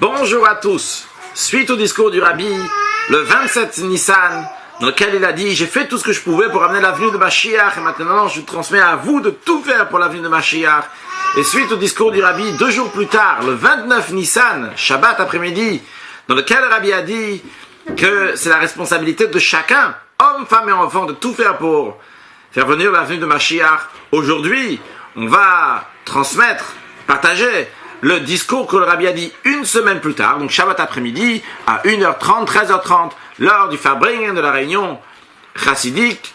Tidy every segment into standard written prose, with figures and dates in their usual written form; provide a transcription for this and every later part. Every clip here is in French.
Bonjour à tous. Suite au discours du Rabbi, le 27 Nissan, dans lequel il a dit « J'ai fait tout ce que je pouvais pour amener l'avenue de Mashiach et maintenant je transmets à vous de tout faire pour l'avenue de Mashiach. » Et suite au discours du Rabbi, 2 jours plus tard, le 29 Nissan, Shabbat après-midi, dans lequel le Rabbi a dit que c'est la responsabilité de chacun, homme, femme et enfant, de tout faire pour faire venir l'avenue de Mashiach. Aujourd'hui, on va transmettre, partager le discours que le Rabbi a dit une semaine plus tard, donc Shabbat après-midi, à 1h30, 13h30, lors du Farbringen de la réunion chassidique,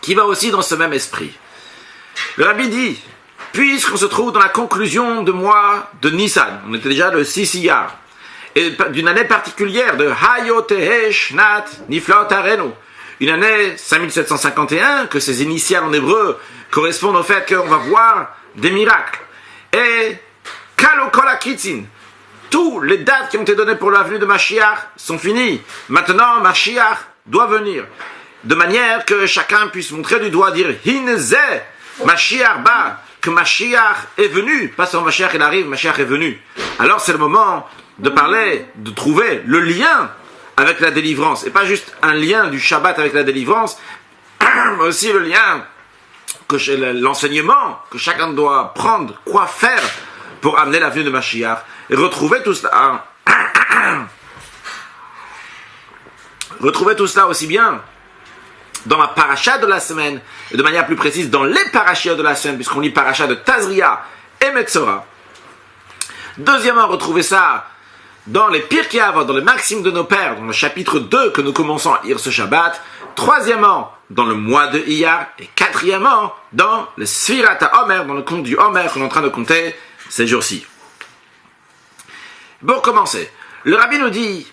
qui va aussi dans ce même esprit. Le Rabbi dit, puisqu'on se trouve dans la conclusion de mois de Nissan, on était déjà le 6 Iyar, et d'une année particulière de Hayotehe Shnat Niflot Arenu, une année 5751, que ces initiales en hébreu correspondent au fait qu'on va voir des miracles. Et Kalokola Kitzin, tous les dates qui ont été données pour l'avenue de Mashiach sont finies. Maintenant, Mashiach doit venir. De manière que chacun puisse montrer du doigt, dire Hinze, Mashiach ba, que Mashiach est venu. Pas seulement Mashiach il arrive, Mashiach est venu. Alors c'est le moment de parler, de trouver le lien avec la délivrance. Et pas juste un lien du Shabbat avec la délivrance, mais aussi le lien, l'enseignement que chacun doit prendre, quoi faire pour amener l'avenue de Mashiach. Et retrouver tout cela. Retrouver tout cela aussi bien dans la paracha de la semaine, et de manière plus précise dans les parachas de la semaine, puisqu'on lit paracha de Tazria et Metzora. Deuxièmement, retrouver ça dans les Pirkei Avot, dans les Maximes de nos pères, dans le chapitre 2 que nous commençons à lire ce Shabbat. Troisièmement, dans le mois de Iyar. Et quatrièmement, dans le Sfirat HaOmer, dans le compte du Homer qu'on est en train de compter ces jours-ci. Pour commencer, le Rabbi nous dit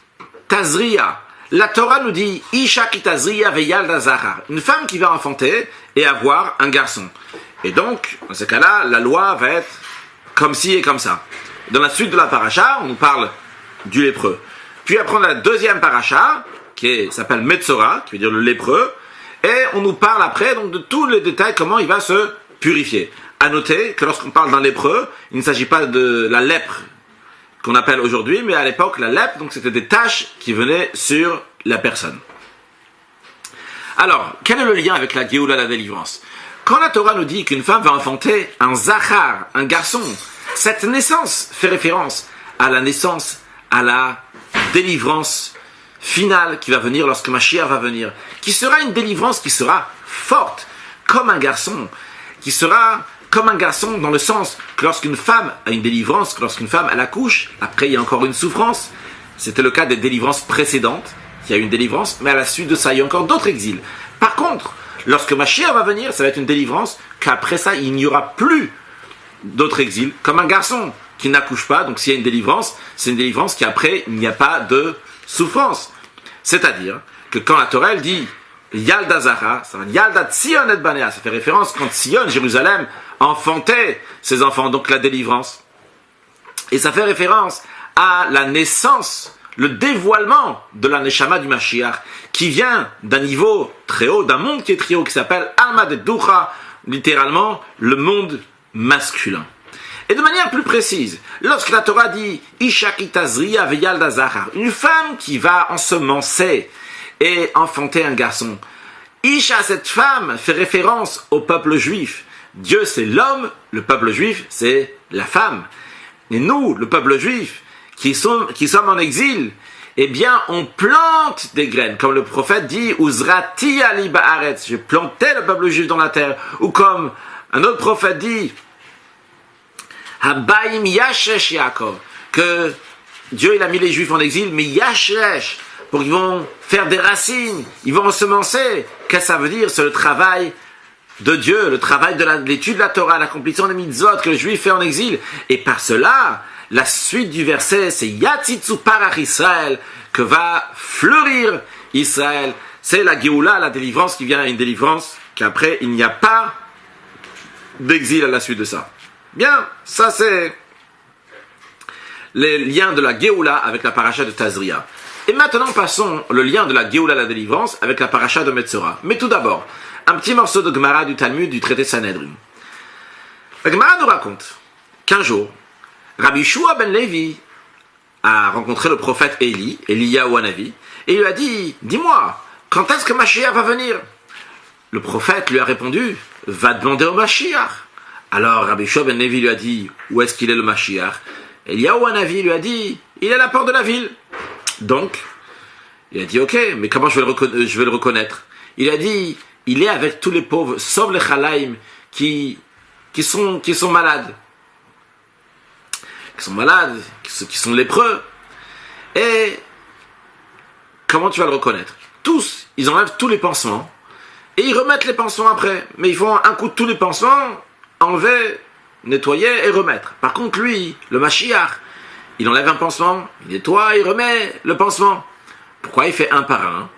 Tazria. La Torah nous dit Isha ki tazria veyalda zachar, une femme qui va enfanter et avoir un garçon. Et donc, dans ce cas-là, la loi va être comme ci et comme ça. Dans la suite de la paracha, on nous parle du lépreux. Puis après, on a la deuxième paracha, qui s'appelle Metzora, qui veut dire le lépreux, et on nous parle après donc de tous les détails, comment il va se purifier. À noter que lorsqu'on parle d'un lépreux, il ne s'agit pas de la lèpre qu'on appelle aujourd'hui, mais à l'époque, la lèpre, donc c'était des taches qui venaient sur la personne. Alors, quel est le lien avec la Géoula, la délivrance? Quand la Torah nous dit qu'une femme va enfanter un Zachar, un garçon, cette naissance fait référence à la naissance, à la délivrance finale qui va venir lorsque Mashiach va venir, qui sera une délivrance qui sera forte, comme un garçon, qui sera comme un garçon dans le sens que lorsqu'une femme a une délivrance, que lorsqu'une femme elle accouche, après il y a encore une souffrance. C'était le cas des délivrances précédentes, il y a eu une délivrance, mais à la suite de ça, il y a encore d'autres exils. Par contre, lorsque Mashiach va venir, ça va être une délivrance qu'après ça, il n'y aura plus d'autres exils, comme un garçon qui n'accouche pas. Donc s'il y a une délivrance, c'est une délivrance qui après, il n'y a pas de souffrance. C'est-à-dire que quand la Torah elle dit Yalda Zara, ça va Yalda Tzion et Banea, ça fait référence quand Tzion, Jérusalem, enfantait ses enfants, donc la délivrance. Et ça fait référence à la naissance, le dévoilement de la Neshama du Mashiach, qui vient d'un niveau très haut, d'un monde qui est très haut, qui s'appelle Alma de Ducha, littéralement le monde masculin. Et de manière plus précise, lorsque la Torah dit Isha ki tazria veyalda zachar, une femme qui va ensemencer et enfanter un garçon. Isha, cette femme, fait référence au peuple juif. Dieu, c'est l'homme, le peuple juif, c'est la femme. Et nous, le peuple juif, qui sommes en exil, eh bien, on plante des graines. Comme le prophète dit, Uzrati ali ba'aretz, je plantais le peuple juif dans la terre. Ou comme un autre prophète dit, Habayim yashesh Yaakov, que Dieu, il a mis les juifs en exil, mais yashesh, pour qu'ils vont faire des racines, ils vont ensemencer. Qu'est-ce que ça veut dire? C'est le travail de Dieu, le travail de l'étude de la Torah, l'accomplissement des mitzvot que le juif fait en exil. Et par cela, la suite du verset, c'est Yatzitzu parach Israël, que va fleurir Israël. C'est la Géoula, la délivrance qui vient, une délivrance qu'après, il n'y a pas d'exil à la suite de ça. Bien, ça c'est les liens de la Géoula avec la paracha de Tazria. Et maintenant, passons le lien de la Géoula, la délivrance, avec la paracha de Metzora. Mais tout d'abord, un petit morceau de Gemara du Talmud du traité Sanhedrin. La Gemara nous raconte qu'un jour, Rabbi Shua ben Levi a rencontré le prophète Eliyahu Hanavi, et il lui a dit, dis-moi, quand est-ce que Mashiach va venir? Le prophète lui a répondu, va demander au Mashiach. Alors Rabbi Yehoshua ben Levi lui a dit, où est-ce qu'il est le Mashiach? Eliyahu Hanavi lui a dit, il est à la porte de la ville. Donc, il a dit, ok, mais comment je vais le reconnaître? Il a dit, il est avec tous les pauvres, sauf les chalaïm, qui sont malades. Qui sont malades, qui sont lépreux. Et comment tu vas le reconnaître? Tous, ils enlèvent tous les pansements, et ils remettent les pansements après. Mais ils font un coup de tous les pansements, enlever, nettoyer et remettre. Par contre, lui, le Mashiach, il enlève un pansement, il nettoie, il remet le pansement. Pourquoi il fait un par un?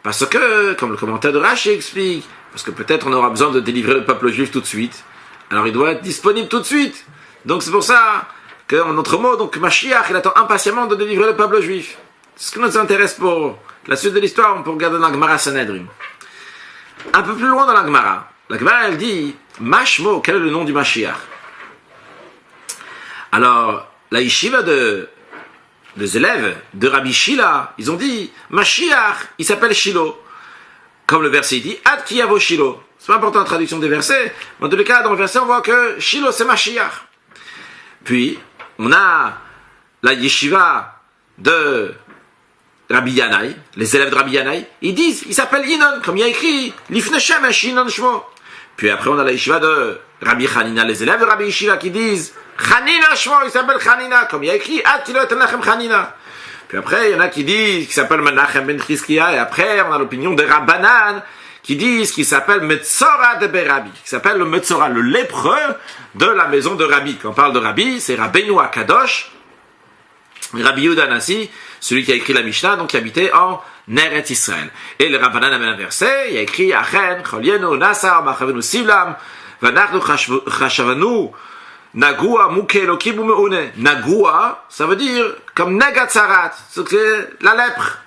Parce que, comme le commentaire de Rashi explique, parce que peut-être on aura besoin de délivrer le peuple juif tout de suite, alors il doit être disponible tout de suite. Donc c'est pour ça qu'en d'autres mots, donc Mashiach, il attend impatiemment de délivrer le peuple juif. Ce qui nous intéresse pour la suite de l'histoire, on peut regarder dans la Gemara Sanhedrin. Un peu plus loin dans la Gemara elle dit, Mashmo, quel est le nom du Mashiach? Alors, la yeshiva des élèves de Rabbi Shila, ils ont dit, Mashiach, il s'appelle Shilo. Comme le verset dit, Ad ki yavo Shilo. C'est pas important la traduction des versets, mais en tous les cas, dans le verset, on voit que Shilo, c'est Mashiach. Puis, on a la yeshiva de Rabbi Yanaï, les élèves de Rabbi Yanaï, ils disent, il s'appelle Yinon, comme il y a écrit, Lifne Shemesh Yinon Shmo. Puis après, on a la yeshiva de Rabbi Hanina, les élèves de Rabbi Yeshiva qui disent, Hanina Shmo, il s'appelle Hanina, comme il y a écrit, Atilo Tenachem Hanina. Puis après, il y en a qui disent qu'il s'appelle Menachem Ben Chizkiya, et après, on a l'opinion de Rabbanan, qui disent qu'il s'appelle Metzora de Berabi, qui s'appelle le Metzora, le lépreux de la maison de Rabbi. Quand on parle de Rabbi, c'est Rabbeinu Akadosh, Rabbi Yehuda Hanassi, celui qui a écrit la Mishnah, donc qui habitait en Eretz Israël. Et le Rabbanan amène un verset, il a écrit Achen, Cholienu, Nasar, Machavenu Sivlam, Vanachnu Chashavanu, Nagua, Muke Elokim Umeune. Nagua, ça veut dire comme Negatzarat, c'est la lèpre.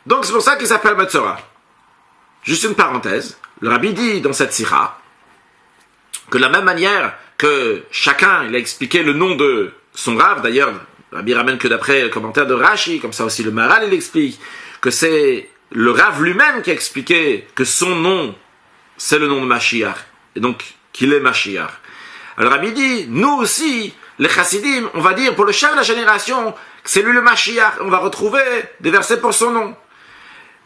Donc c'est pour ça qu'il s'appelle Metzora. Juste une parenthèse, le Rabbi dit dans cette sira que de la même manière que chacun il a expliqué le nom de son Rav, d'ailleurs le Rabbi ramène que d'après le commentaire de Rashi, comme ça aussi le Maharal il explique que c'est le Rav lui-même qui a expliqué que son nom c'est le nom de Mashiach, et donc qu'il est Mashiach. Alors Rabbi dit, nous aussi, les Chassidim, on va dire pour le chef de la génération que c'est lui le Mashiach, on va retrouver des versets pour son nom.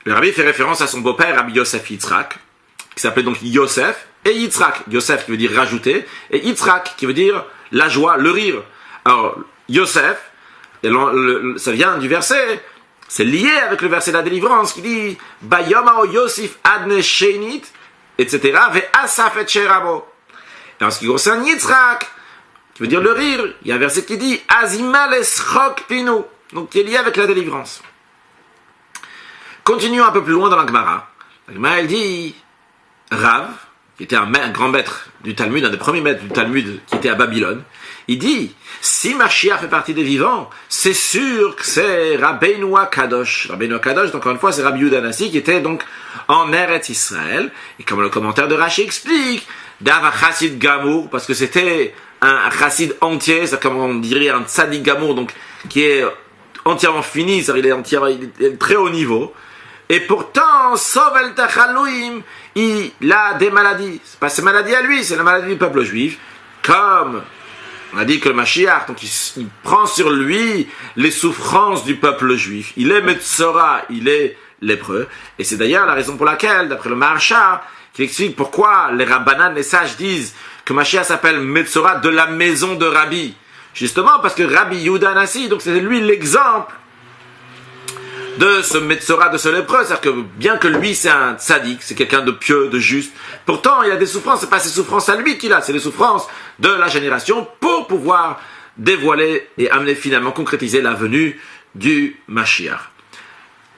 Le Rabbi fait référence à son beau-père, Rabbi Yosef Yitzhak, qui s'appelait donc Yosef, et Yitzhak. Yosef qui veut dire rajouter, et Yitzhak qui veut dire la joie, le rire. Alors, Yosef, ça vient du verset, c'est lié avec le verset de la délivrance qui dit Bayomao Yosef Adne Shenit, etc. Ve Asaf et Sherabo. Et en ce qui concerne Yitzhak, qui veut dire le rire, il y a un verset qui dit Azimal Eschok Pinu, donc qui est lié avec la délivrance. Continuons un peu plus loin dans la Gemara. La Gemara, elle dit, Rav, qui était un grand maître du Talmud, un des premiers maîtres du Talmud qui était à Babylone, il dit, si Mashiach fait partie des vivants, c'est sûr que c'est Rabbeinu Akadosh. Rabbeinu Akadosh, donc encore une fois, c'est Rabbi Yehuda Hanassi qui était donc en Eretz Israël. Et comme le commentaire de Rashi explique, Dava Chassid Gamour, parce que c'était un chassid entier, c'est comme on dirait un tzadik Gamour, donc qui est entièrement fini, c'est-à-dire il est très haut niveau. Et pourtant, Sovel Tachalouim, il a des maladies. C'est pas ses maladies à lui, c'est la maladie du peuple juif. Comme on a dit que le Mashiach, donc il prend sur lui les souffrances du peuple juif. Il est Metzora, il est lépreux. Et c'est d'ailleurs la raison pour laquelle, d'après le Maharsha, qui explique pourquoi les Rabbanan, les sages disent que Mashiach s'appelle Metzora de la maison de Rabbi. Justement parce que Rabbi Yehuda Hanassi, donc c'est lui l'exemple de ce Metzora, de ce lépreux, c'est-à-dire que bien que lui c'est un tzaddik, c'est quelqu'un de pieux, de juste, pourtant il a des souffrances, c'est pas ses souffrances à lui qu'il a, c'est les souffrances de la génération pour pouvoir dévoiler et amener finalement, concrétiser la venue du Mashiach.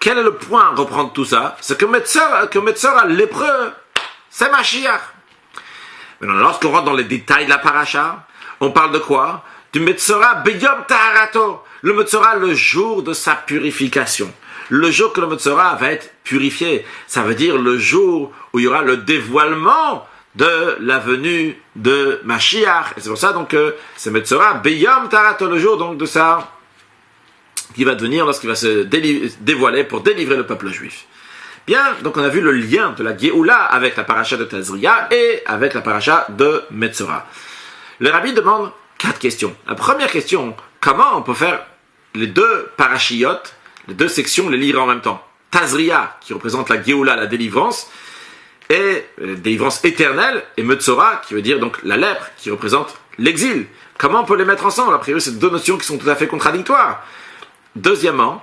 Quel est le point à reprendre tout ça? C'est que Metzora lépreux, c'est Mashiach. Maintenant, lorsqu'on rentre dans les détails de la paracha, on parle de quoi? Du Metzora Beyom Taharato, le Metzora le jour de sa purification. Le jour que le Metzora va être purifié, ça veut dire le jour où il y aura le dévoilement de la venue de Mashiach. Et c'est pour ça donc que c'est Metzora Beyom Taharato, le jour donc de sa qui va devenir lorsqu'il va se dévoiler pour délivrer le peuple juif. Bien, donc on a vu le lien de la Géoula avec la paracha de Tazria et avec la paracha de Metzora. Le rabbi demande 4 questions. La première question, comment on peut faire les deux parachiotes, les deux sections, les lire en même temps? Tazria, qui représente la Géoula, la délivrance, et délivrance éternelle, et Metzora, qui veut dire donc la lèpre, qui représente l'exil. Comment on peut les mettre ensemble? A priori, c'est deux notions qui sont tout à fait contradictoires. Deuxièmement,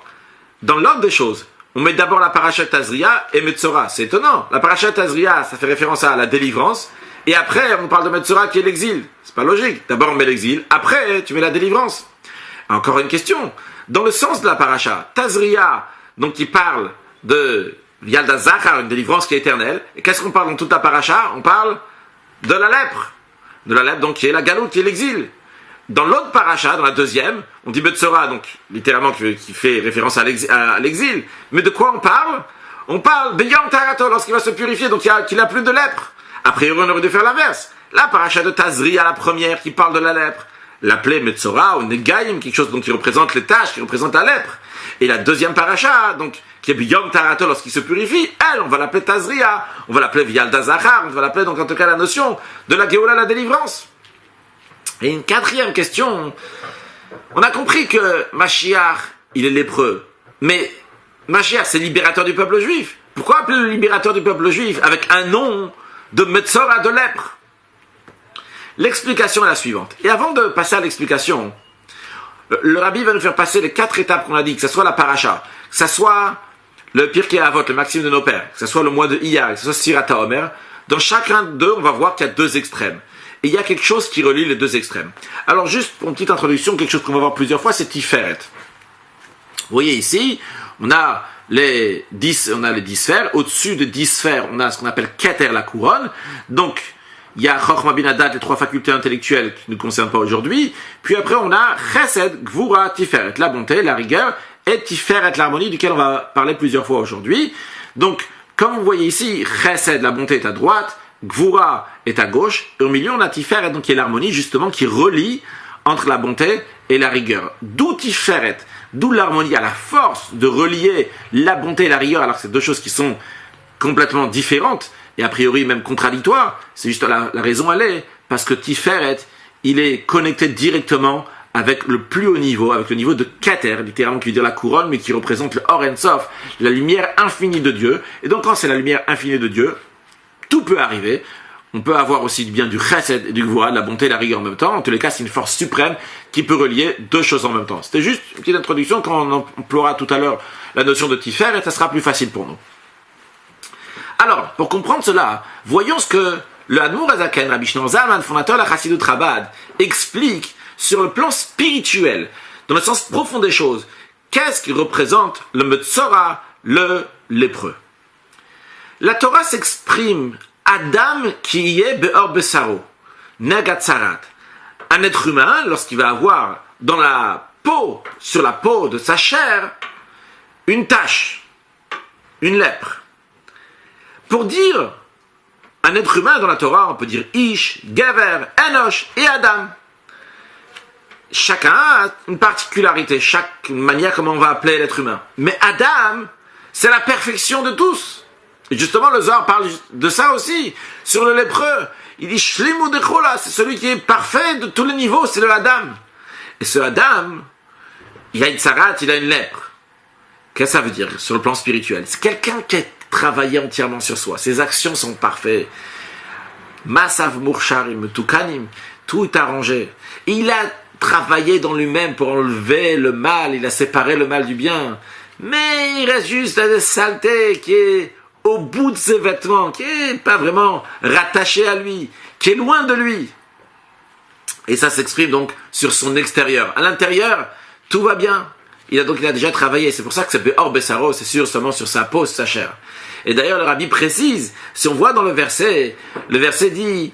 dans l'ordre des choses, on met d'abord la paracha Tazria et Metzora. C'est étonnant. La paracha Tazria, ça fait référence à la délivrance. Et après, on parle de Metzora qui est l'exil. C'est pas logique. D'abord, on met l'exil. Après, tu mets la délivrance. Encore une question. Dans le sens de la paracha, Tazria, donc qui parle de Yalda Zachar, une délivrance qui est éternelle. Et qu'est-ce qu'on parle dans toute la paracha? On parle de la lèpre. De la lèpre, donc, qui est la galoute, qui est l'exil. Dans l'autre paracha, dans la deuxième, on dit Metzora, donc littéralement qui fait référence à l'exil. Mais de quoi on parle? On parle de Yom Tarato, lorsqu'il va se purifier, donc qu'il n'a plus de lèpre. A priori, on aurait dû faire l'inverse. La paracha de Tazria, la première, qui parle de la lèpre, l'appelait Metzora ou Negaim, quelque chose donc, qui représente les taches, qui représente la lèpre. Et la deuxième paracha, donc, qui est Yom Tarato, lorsqu'il se purifie, elle, on va l'appeler Tazria, on va l'appeler Yalda Zachar, on va l'appeler donc en tout cas la notion de la Géoula, la délivrance. Et une quatrième question, on a compris que Mashiach, il est lépreux, mais Mashiach, c'est le libérateur du peuple juif. Pourquoi appeler le libérateur du peuple juif avec un nom de Metzora, de lèpre? L'explication est la suivante. Et avant de passer à l'explication, le rabbi va nous faire passer les 4 étapes qu'on a dit, que ce soit la paracha, que ce soit le Pirkei Avot, le maxime de nos pères, que ce soit le mois de Iyar, que ce soit Sirata Omer. Dans chacun d'eux, on va voir qu'il y a 2 extrêmes. Et il y a quelque chose qui relie les 2 extrêmes. Alors juste pour une petite introduction, quelque chose qu'on va voir plusieurs fois, c'est Tiferet. Vous voyez ici, on a les 10 sphères. Au-dessus des 10 sphères, on a ce qu'on appelle Keter, la couronne. Donc, il y a Chochma Bin Hadat, les 3 facultés intellectuelles qui ne nous concernent pas aujourd'hui. Puis après, on a Chesed, Gvura, Tiferet, la bonté, la rigueur, et Tiferet, l'harmonie, duquel on va parler plusieurs fois aujourd'hui. Donc, comme vous voyez ici, Chesed, la bonté est à droite, Gvura est à gauche, et au milieu on a Tiferet, donc qui est l'harmonie justement qui relie entre la bonté et la rigueur. D'où Tiferet, d'où l'harmonie, à la force de relier la bonté et la rigueur, alors que c'est 2 choses qui sont complètement différentes, et a priori même contradictoires. C'est juste la raison elle est, parce que Tiferet, il est connecté directement avec le plus haut niveau, avec le niveau de Keter, littéralement qui veut dire la couronne, mais qui représente le Or En Sof, la lumière infinie de Dieu. Et donc quand c'est la lumière infinie de Dieu, tout peut arriver. On peut avoir aussi bien du chesed et du gvura, de la bonté et de la rigueur en même temps. En tous les cas, c'est une force suprême qui peut relier 2 choses en même temps. C'était juste une petite introduction. Quand on emploiera tout à l'heure la notion de Tiferet, ça sera plus facile pour nous. Alors, pour comprendre cela, voyons ce que le Admour Hazaken, Rabbi Shneur Zalman, fondateur de la Chassidut Chabad, explique sur le plan spirituel, dans le sens profond des choses. Qu'est-ce qui représente le Metzora, le lépreux? La Torah s'exprime Adam qui est Be'or Besaro, Negatzarat. Un être humain, lorsqu'il va avoir dans la peau, sur la peau de sa chair, une tache, une lèpre. Pour dire un être humain dans la Torah, on peut dire Ish, Gever, Enosh et Adam. Chacun a une particularité, chaque manière comment on va appeler l'être humain. Mais Adam, c'est la perfection de tous. Et justement, le Zohar parle de ça aussi, sur le lépreux. Il dit Shlimu Dechola, c'est celui qui est parfait de tous les niveaux, c'est le Adam. Et ce Adam, il a une tsarat, il a une lèpre. Qu'est-ce que ça veut dire sur le plan spirituel? C'est quelqu'un qui a travaillé entièrement sur soi. Ses actions sont parfaites. Masav Mursharim, Tukanim, tout est arrangé. Il a travaillé dans lui-même pour enlever le mal, il a séparé le mal du bien. Mais il reste juste des saletés qui est au bout de ses vêtements, qui n'est pas vraiment rattaché à lui, qui est loin de lui. Et ça s'exprime donc sur son extérieur. À l'intérieur, tout va bien. Il a déjà travaillé. C'est pour ça que c'est Be'or Besaro, c'est sûr seulement sur sa peau, sur sa chair. Et d'ailleurs, le rabbi précise, si on voit dans le verset dit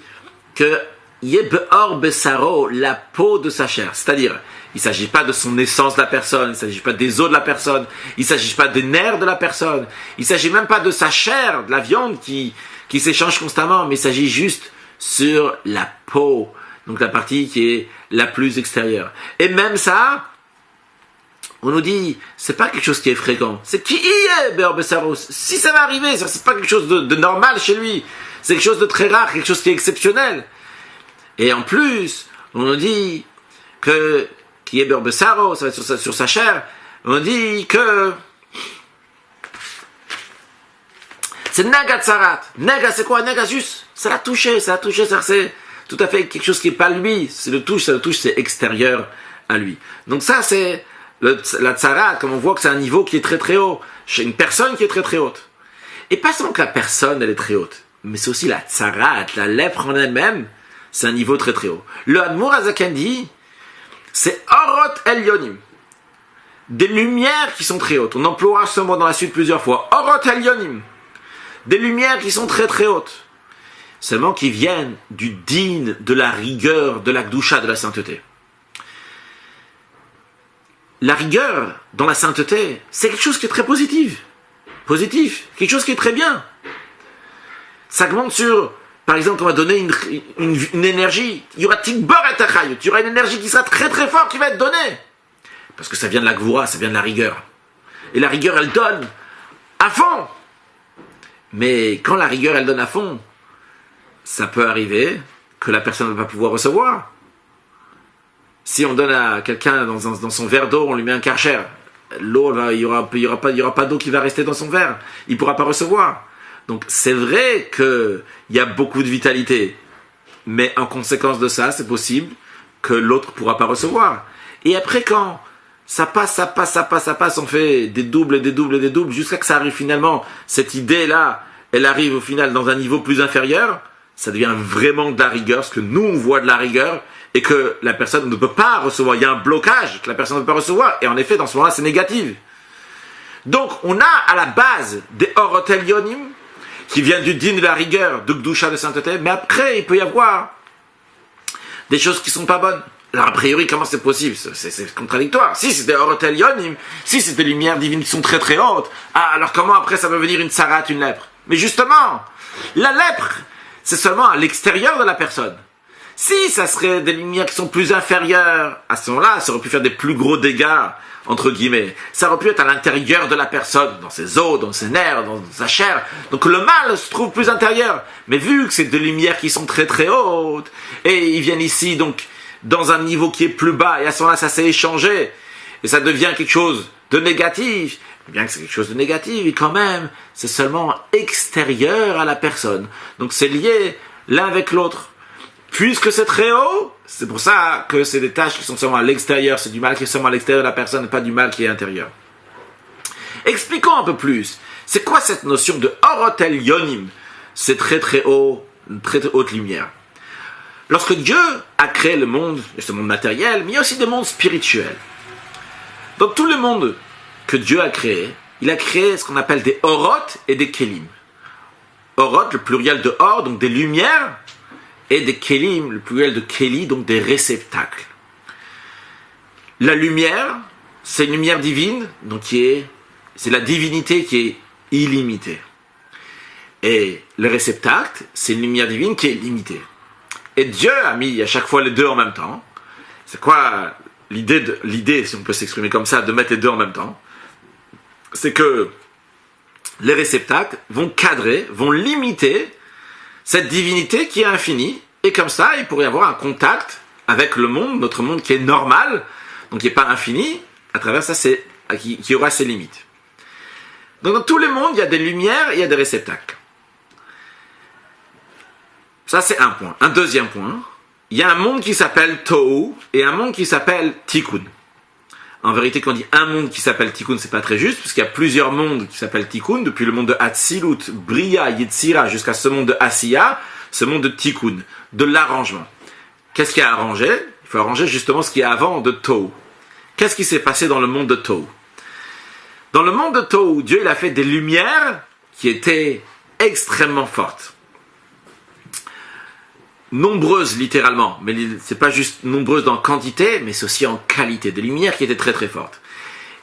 que Yé Be'or Besaro, la peau de sa chair. C'est-à-dire, il ne s'agit pas de son essence de la personne, il ne s'agit pas des os de la personne, il ne s'agit pas des nerfs de la personne, il ne s'agit même pas de sa chair, de la viande qui s'échange constamment, mais il s'agit juste sur la peau, donc la partie qui est la plus extérieure. Et même ça, on nous dit, c'est pas quelque chose qui est fréquent. C'est qui est Berbessaros. Si ça va arriver, c'est pas quelque chose de normal chez lui. C'est quelque chose de très rare, quelque chose qui est exceptionnel. Et en plus, on nous dit que, qui est Berbessaros, ça va être sur sa chair, on dit que c'est Naga Tsarat. Naga, c'est quoi? Naga, juste, ça l'a touché, c'est tout à fait quelque chose qui n'est pas lui. Ça le touche, c'est extérieur à lui. Donc ça, c'est la Tsarat, comme on voit que c'est un niveau qui est très très haut. Chez une personne qui est très très haute. Et pas seulement que la personne, elle est très haute, mais c'est aussi la Tsarat, la lèpre en elle-même, c'est un niveau très très haut. Le Admour Azaken dit, c'est Orot Elyonim. Des lumières qui sont très hautes. On emploiera ce mot dans la suite plusieurs fois. Orot Elyonim. Des lumières qui sont très très hautes. Seulement qui viennent du din, de la rigueur, de la gdusha, de la sainteté. La rigueur dans la sainteté, c'est quelque chose qui est très positif. Positif. Quelque chose qui est très bien. Ça augmente sur, par exemple, on va donner une énergie. Il y aura tikbor et achayut. Il y aura une énergie qui sera très très forte qui va être donnée. Parce que ça vient de la gvoura, ça vient de la rigueur. Et la rigueur, elle donne à fond. Mais quand la rigueur, elle donne à fond, ça peut arriver que la personne ne va pas pouvoir recevoir. Si on donne à quelqu'un dans son verre d'eau, on lui met un karcher, l'eau, il y aura pas d'eau qui va rester dans son verre. Il ne pourra pas recevoir. Donc c'est vrai qu'il y a beaucoup de vitalité. Mais en conséquence de ça, c'est possible que l'autre ne pourra pas recevoir. Et après, quand ça passe, on fait des doubles, jusqu'à que ça arrive finalement, cette idée-là, elle arrive au final dans un niveau plus inférieur, ça devient vraiment de la rigueur, ce que nous on voit de la rigueur, et que la personne ne peut pas recevoir. Il y a un blocage que la personne ne peut pas recevoir, et en effet, dans ce moment-là, c'est négatif. Donc, on a à la base des Orotel Yonim, qui viennent du din de la rigueur, de Gdusha de sainteté, mais après, il peut y avoir des choses qui sont pas bonnes. Alors, a priori, comment c'est possible? C'est contradictoire. Si c'est des Orotel Yonim, si c'est des lumières divines qui sont très très hautes, alors comment après ça peut venir une tsarat, une lèpre? Mais justement, la lèpre, c'est seulement à l'extérieur de la personne. Si ça serait des lumières qui sont plus inférieures, à ce moment-là, ça aurait pu faire des plus gros dégâts, entre guillemets. Ça aurait pu être à l'intérieur de la personne, dans ses os, dans ses nerfs, dans sa chair. Donc le mal se trouve plus intérieur. Mais vu que c'est des lumières qui sont très très hautes, et ils viennent ici, donc, dans un niveau qui est plus bas, et à ce moment-là, ça s'est échangé, et ça devient quelque chose de négatif, bien que c'est quelque chose de négatif, et quand même, c'est seulement extérieur à la personne. Donc c'est lié l'un avec l'autre. Puisque c'est très haut, c'est pour ça que c'est des tâches qui sont seulement à l'extérieur, c'est du mal qui est seulement à l'extérieur de la personne, et pas du mal qui est intérieur. Expliquons un peu plus. C'est quoi cette notion de Orotel Yonim? C'est très très haut, une très très haute lumière. Lorsque Dieu a créé le monde, il y a ce monde matériel, mais il y a aussi des mondes spirituels. Dans tout le monde que Dieu a créé, il a créé ce qu'on appelle des Orot et des Kelim. Orot, le pluriel de Or, donc des lumières, et des Kelim, le pluriel de Keli, donc des réceptacles. La lumière, c'est une lumière divine, donc c'est la divinité qui est illimitée. Et le réceptacle, c'est une lumière divine qui est limitée. Et Dieu a mis à chaque fois les deux en même temps. C'est quoi l'idée, si on peut s'exprimer comme ça, de mettre les deux en même temps? C'est que les réceptacles vont cadrer, vont limiter cette divinité qui est infinie, et comme ça, il pourrait y avoir un contact avec le monde, notre monde qui est normal, donc qui n'est pas infini, à travers ça, qui aura ses limites. Donc dans tous les mondes, il y a des lumières et il y a des réceptacles. Ça, c'est un point. Un deuxième point, il y a un monde qui s'appelle Tohu et un monde qui s'appelle Tikkun. En vérité, quand on dit un monde qui s'appelle Tikkun, c'est pas très juste, parce qu'il y a plusieurs mondes qui s'appellent Tikkun, depuis le monde de Hatzilut, Bria, Yetzira, jusqu'à ce monde de Asiya, ce monde de Tikkun, de l'arrangement. Qu'est-ce qu'il y a à arranger? Il faut arranger justement ce qui est avant de Tohu. Qu'est-ce qui s'est passé dans le monde de Tohu? Dans le monde de Tohu, Dieu il a fait des lumières qui étaient extrêmement fortes. Nombreuses littéralement, mais c'est pas juste nombreuses dans quantité, mais c'est aussi en qualité, des lumières qui étaient très très fortes.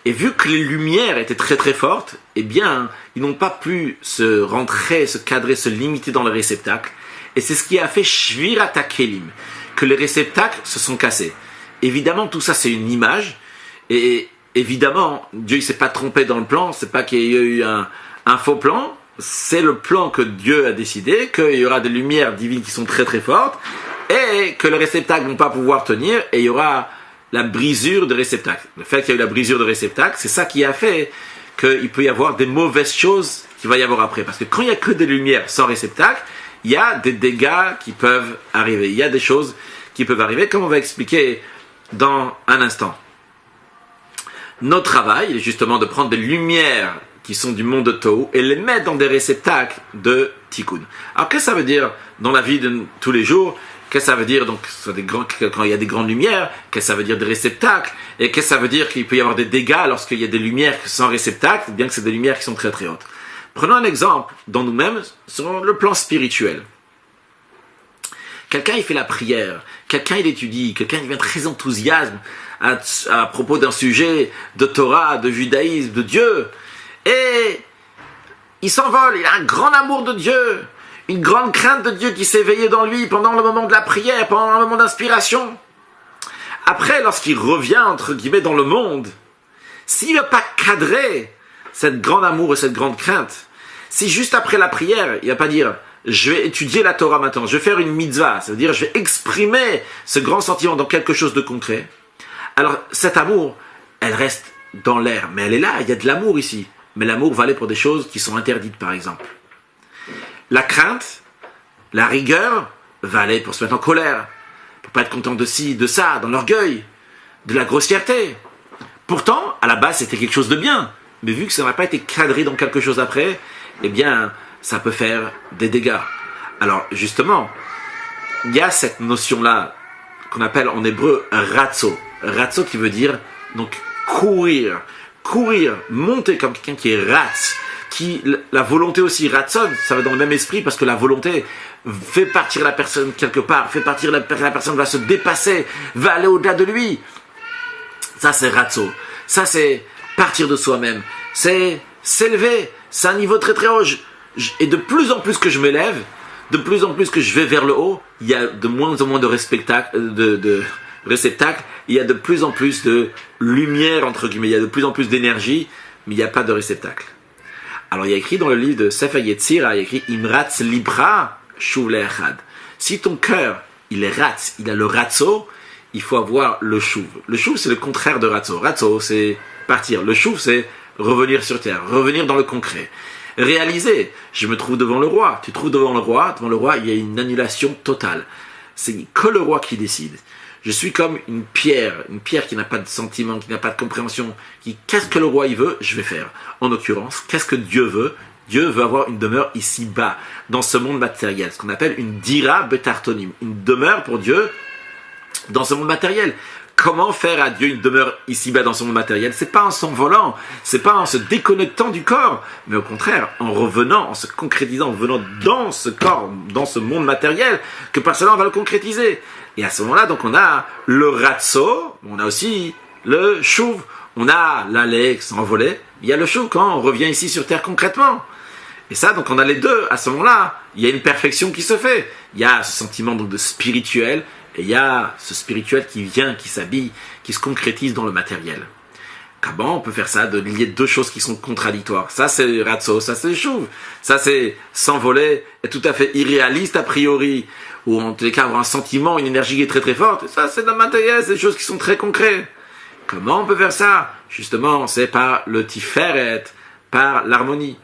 Et vu que les lumières étaient très très fortes, eh bien, ils n'ont pas pu se rentrer, se cadrer, se limiter dans le réceptacle. Et c'est ce qui a fait Shvirat HaKelim, que les réceptacles se sont cassés. Évidemment, tout ça c'est une image, et évidemment, Dieu ne s'est pas trompé dans le plan, c'est pas qu'il y a eu un faux plan, c'est le plan que Dieu a décidé, qu'il y aura des lumières divines qui sont très très fortes, et que les réceptacles ne vont pas pouvoir tenir, et il y aura la brisure de réceptacle. Le fait qu'il y a eu la brisure de réceptacle, c'est ça qui a fait qu'il peut y avoir des mauvaises choses qu'il va y avoir après. Parce que quand il n'y a que des lumières sans réceptacle, il y a des dégâts qui peuvent arriver. Il y a des choses qui peuvent arriver, comme on va expliquer dans un instant. Notre travail est justement de prendre des lumières qui sont du monde de Tohu et les mettre dans des réceptacles de Tikkun. Alors qu'est-ce que ça veut dire dans la vie de tous les jours? Qu'est-ce que ça veut dire donc quand il y a des grandes lumières? Qu'est-ce que ça veut dire des réceptacles? Et qu'est-ce que ça veut dire qu'il peut y avoir des dégâts lorsqu'il y a des lumières sans réceptacle, bien que c'est des lumières qui sont très très hautes? Prenons un exemple dans nous-mêmes sur le plan spirituel. Quelqu'un il fait la prière, quelqu'un il étudie, quelqu'un il vient très enthousiaste à propos d'un sujet de Torah, de judaïsme, de Dieu, et il s'envole, il a un grand amour de Dieu, une grande crainte de Dieu qui s'est éveillée dans lui pendant le moment de la prière, pendant le moment d'inspiration. Après, lorsqu'il revient, entre guillemets, dans le monde, s'il ne va pas cadrer cette grande amour et cette grande crainte, si juste après la prière, il ne va pas dire « je vais étudier la Torah maintenant, je vais faire une mitzvah », ça veut dire « je vais exprimer ce grand sentiment dans quelque chose de concret », alors cet amour, elle reste dans l'air, mais elle est là, il y a de l'amour ici. Mais l'amour va aller pour des choses qui sont interdites, par exemple. La crainte, la rigueur, va aller pour se mettre en colère, pour pas être content de ci, de ça, dans l'orgueil, de la grossièreté. Pourtant, à la base, c'était quelque chose de bien. Mais vu que ça n'a pas été cadré dans quelque chose après, eh bien, ça peut faire des dégâts. Alors, justement, il y a cette notion-là qu'on appelle en hébreu ratso. Ratso qui veut dire, donc, courir, monter comme quelqu'un qui est ratz, qui, la volonté aussi, ratson, ça va dans le même esprit parce que la volonté fait partir la personne quelque part, fait partir la personne va se dépasser, va aller au-delà de lui. Ça c'est ratso, ça c'est partir de soi-même, c'est s'élever, c'est un niveau très très haut. Et de plus en plus que je m'élève, de plus en plus que je vais vers le haut, il y a de moins en moins de réceptacle, il y a de plus en plus de lumière, entre guillemets, il y a de plus en plus d'énergie, mais il n'y a pas de réceptacle. Alors il y a écrit dans le livre de Sefer Yetzira, il y a écrit Imratz Libra Shuv Le'echad. Si ton cœur, il est ratz, il a le ratzo, il faut avoir le shuv. Le shuv, c'est le contraire de ratzo. Ratzo, c'est partir. Le shuv, c'est revenir sur terre, revenir dans le concret. Réaliser, je me trouve devant le roi. Tu te trouves devant le roi, il y a une annulation totale. C'est que le roi qui décide. Je suis comme une pierre qui n'a pas de sentiment, qui n'a pas de compréhension, qu'est-ce que le roi il veut, je vais faire. En l'occurrence, qu'est-ce que Dieu veut? Dieu veut avoir une demeure ici-bas, dans ce monde matériel, ce qu'on appelle une dira betartonim, une demeure pour Dieu dans ce monde matériel. Comment faire à Dieu une demeure ici-bas dans ce monde matériel? C'est pas en s'envolant, c'est pas en se déconnectant du corps, mais au contraire, en revenant, en se concrétisant, en venant dans ce corps, dans ce monde matériel, que par cela on va le concrétiser. Et à ce moment-là, donc on a le ratso, on a aussi le shuv, on a l'allée s'envoler, il y a le shuv quand on revient ici sur terre concrètement. Et ça, donc on a les deux. À ce moment-là, il y a une perfection qui se fait. Il y a ce sentiment donc de spirituel, et il y a ce spirituel qui vient, qui s'habille, qui se concrétise dans le matériel. Comment on peut faire ça, de lier deux choses qui sont contradictoires? Ça c'est ratso, ça c'est shuv. Ça c'est s'envoler, et tout à fait irréaliste a priori, ou en tous les cas avoir un sentiment, une énergie qui est très très forte. Ça c'est de la matériel, c'est des choses qui sont très concrètes. Comment on peut faire ça? Justement, c'est par le tiferet, par l'harmonie.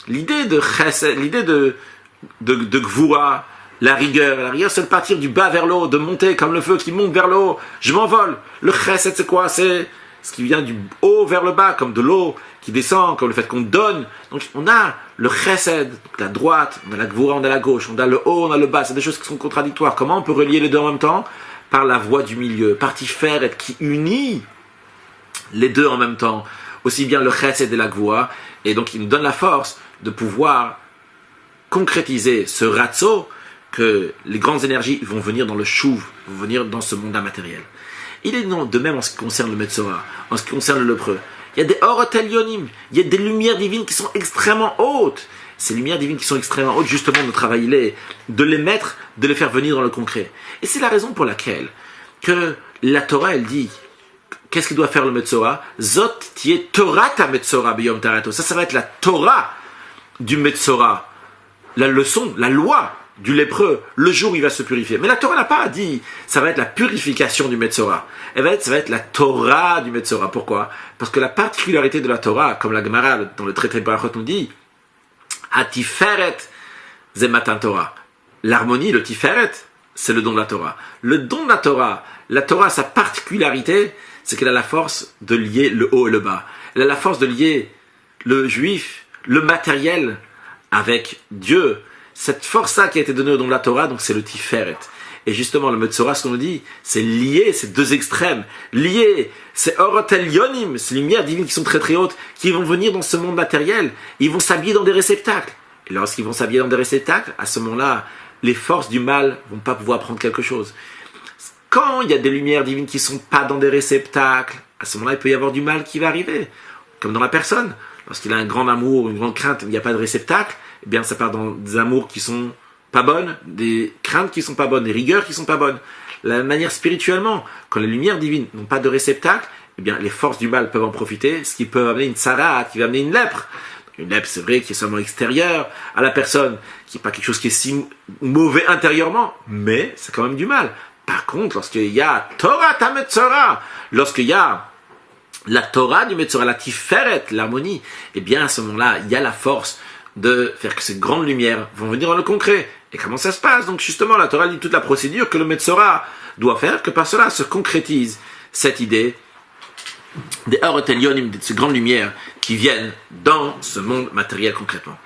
L'idée de chesed, l'idée de gvura, la rigueur, c'est de partir du bas vers le haut, de monter comme le feu qui monte vers le haut. Je m'envole. Le chesed, c'est quoi? C'est ce qui vient du haut vers le bas, comme de l'eau qui descend, comme le fait qu'on donne. Donc on a le chesed, la droite, on a la gvura, on a la gauche, on a le haut, on a le bas. C'est des choses qui sont contradictoires. Comment on peut relier les deux en même temps? Par la voie du milieu, par tiferet, qui unit les deux en même temps. Aussi bien le chesed et la gvura. Et donc il nous donne la force de pouvoir concrétiser ce ratso, que les grandes énergies vont venir dans le shuv, vont venir dans ce monde immatériel. Il est de même en ce qui concerne le Metzora, en ce qui concerne le lépreux. Il y a des orot elyonim, il y a des lumières divines qui sont extrêmement hautes. Ces lumières divines qui sont extrêmement hautes, justement, notre travail, il est de les mettre, de les faire venir dans le concret. Et c'est la raison pour laquelle que la Torah, elle dit, qu'est-ce qu'il doit faire le Metzora? Zot tié Torah ta Metzora biyom tarato. Ça va être la Torah du Metzora. La leçon, la loi du lépreux, le jour où il va se purifier. Mais la Torah n'a pas dit, ça va être la purification du Metzora. Ça va être la Torah du Metzora. Pourquoi? Parce que la particularité de la Torah, comme la Gemara dans le traité de Barachot nous dit, Hatiferet ze matan Torah. L'harmonie, le Tiferet, c'est le don de la Torah. Le don de la Torah, sa particularité, c'est qu'elle a la force de lier le haut et le bas. Elle a la force de lier le juif, le matériel, avec Dieu. Cette force-là qui a été donnée au don de la Torah, donc c'est le Tiferet. Et justement, le Metzora, ce qu'on nous dit, c'est lier ces deux extrêmes. Lier ces Orotel Yonim, ces lumières divines qui sont très très hautes, qui vont venir dans ce monde matériel. Ils vont s'habiller dans des réceptacles. Et lorsqu'ils vont s'habiller dans des réceptacles, à ce moment-là, les forces du mal vont pas pouvoir prendre quelque chose. Quand il y a des lumières divines qui sont pas dans des réceptacles, à ce moment-là, il peut y avoir du mal qui va arriver. Comme dans la personne. Lorsqu'il a un grand amour, une grande crainte, il n'y a pas de réceptacle, eh bien ça part dans des amours qui sont pas bonnes, des craintes qui sont pas bonnes, des rigueurs qui sont pas bonnes. De la même manière spirituellement, quand les lumières divines n'ont pas de réceptacle, eh bien les forces du mal peuvent en profiter, ce qui peut amener une sarat, qui va amener une lèpre. Une lèpre, c'est vrai, qui est seulement extérieure à la personne, qui n'est pas quelque chose qui est si mauvais intérieurement, mais c'est quand même du mal. Par contre, lorsqu'il y a Torah ta Metzora, lorsqu'il y a la Torah du Metzora, la Tiferet, l'harmonie, eh bien à ce moment-là, il y a la force de faire que ces grandes lumières vont venir dans le concret. Et comment ça se passe? Donc justement, la Torah dit toute la procédure que le Metzora doit faire, que par cela se concrétise cette idée des Orotel Yonim, de ces grandes lumières qui viennent dans ce monde matériel concrètement.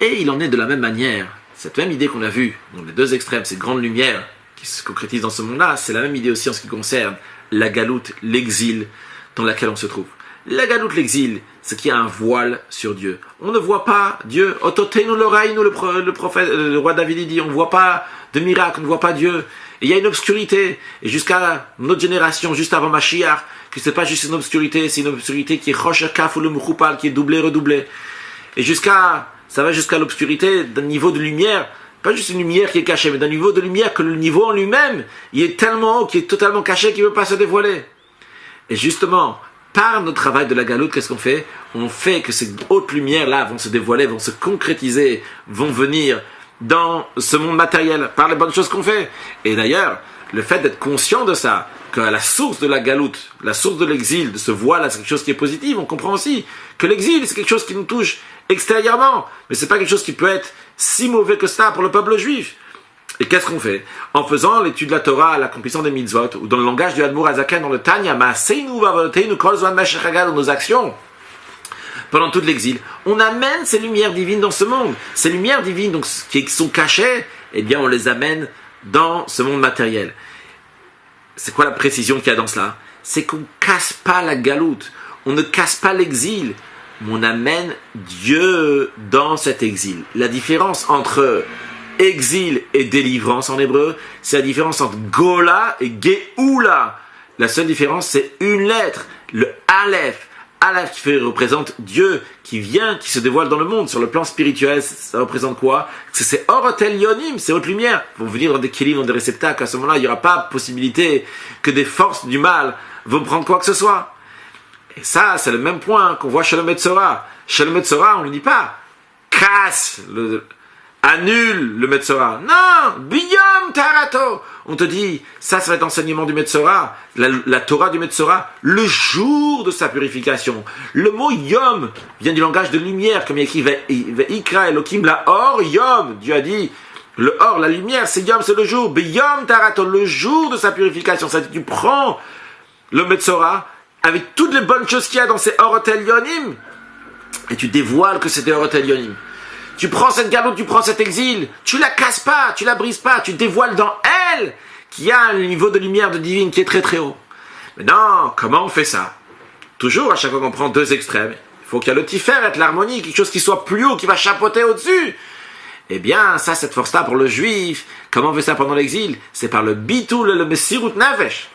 Et il en est de la même manière, cette même idée qu'on a vue, dans les deux extrêmes, ces grandes lumières qui se concrétisent dans ce monde-là, c'est la même idée aussi en ce qui concerne la galoute, l'exil dans laquelle on se trouve. La galoute, l'exil, c'est qu'il y a un voile sur Dieu. On ne voit pas Dieu. Ototenu l'oreille, le prophète, le roi David dit, on ne voit pas de miracle, on ne voit pas Dieu. Et il y a une obscurité. Et jusqu'à notre génération, juste avant Mashiach, que c'est pas juste une obscurité, c'est une obscurité qui est Rosh Kaf ou le Mouchoupal, qui est doublée, redoublée. Et ça va jusqu'à l'obscurité d'un niveau de lumière, pas juste une lumière qui est cachée, mais d'un niveau de lumière que le niveau en lui-même, il est tellement haut, qu'il est totalement caché, qu'il ne veut pas se dévoiler. Et justement, par notre travail de la galoute, qu'est-ce qu'on fait? On fait que ces hautes lumières-là vont se dévoiler, vont se concrétiser, vont venir dans ce monde matériel, par les bonnes choses qu'on fait. Et d'ailleurs, le fait d'être conscient de ça, que la source de la galoute, la source de l'exil, de ce voile-là, c'est quelque chose qui est positif, on comprend aussi que l'exil, c'est quelque chose qui nous touche extérieurement, mais c'est pas quelque chose qui peut être si mauvais que ça pour le peuple juif. Et qu'est-ce qu'on fait? En faisant l'étude de la Torah, l'accomplissement des mitzvot, ou dans le langage du Admour Azaken, dans le Tanya, Ma'aseinu va'avoteinu kol zman meshech hagal, nos actions, pendant tout l'exil, on amène ces lumières divines dans ce monde. Ces lumières divines, donc, qui sont cachées, eh bien, on les amène dans ce monde matériel. C'est quoi la précision qu'il y a dans cela? C'est qu'on ne casse pas la galoute, on ne casse pas l'exil, mais on amène Dieu dans cet exil. La différence entre exil et délivrance en hébreu, c'est la différence entre Gola et Geoula. La seule différence, c'est une lettre, le Aleph. Aleph qui représente Dieu qui vient, qui se dévoile dans le monde. Sur le plan spirituel, ça représente quoi? C'est ces Orotel Yonim, ces hautes lumières, vont venir dans des kélim, dans des réceptacles. À ce moment-là, il n'y aura pas possibilité que des forces du mal vont prendre quoi que ce soit. Et ça, c'est le même point qu'on voit chez le Metzora. Chez le Metzora, on ne dit pas casse, annule le Metzora. Non, biyom tarato. On te dit, ça va être l'enseignement du Metzora, la Torah du Metzora, le jour de sa purification. Le mot yom vient du langage de lumière, comme il écrit Ve'ikra Elokim la or yom. Dieu a dit, le or, la lumière, c'est yom, c'est le jour. Biyom tarato, le jour de sa purification. Ça veut dire que tu prends le Metzora avec toutes les bonnes choses qu'il y a dans ces Orotel Yonim et tu dévoiles que c'est des Orotel Yonim. Tu prends cette galoute, tu prends cet exil, tu la casses pas, tu la brises pas, tu dévoiles dans elle qu'il y a un niveau de lumière de divine qui est très très haut. Mais non, comment on fait ça? Toujours, à chaque fois qu'on prend deux extrêmes, il faut qu'il y ait le tiferet, l'harmonie, quelque chose qui soit plus haut, qui va chapeauter au-dessus. Eh bien, ça, cette force-là pour le juif, comment on fait ça pendant l'exil? C'est par le bitul, le mesirut nefesh.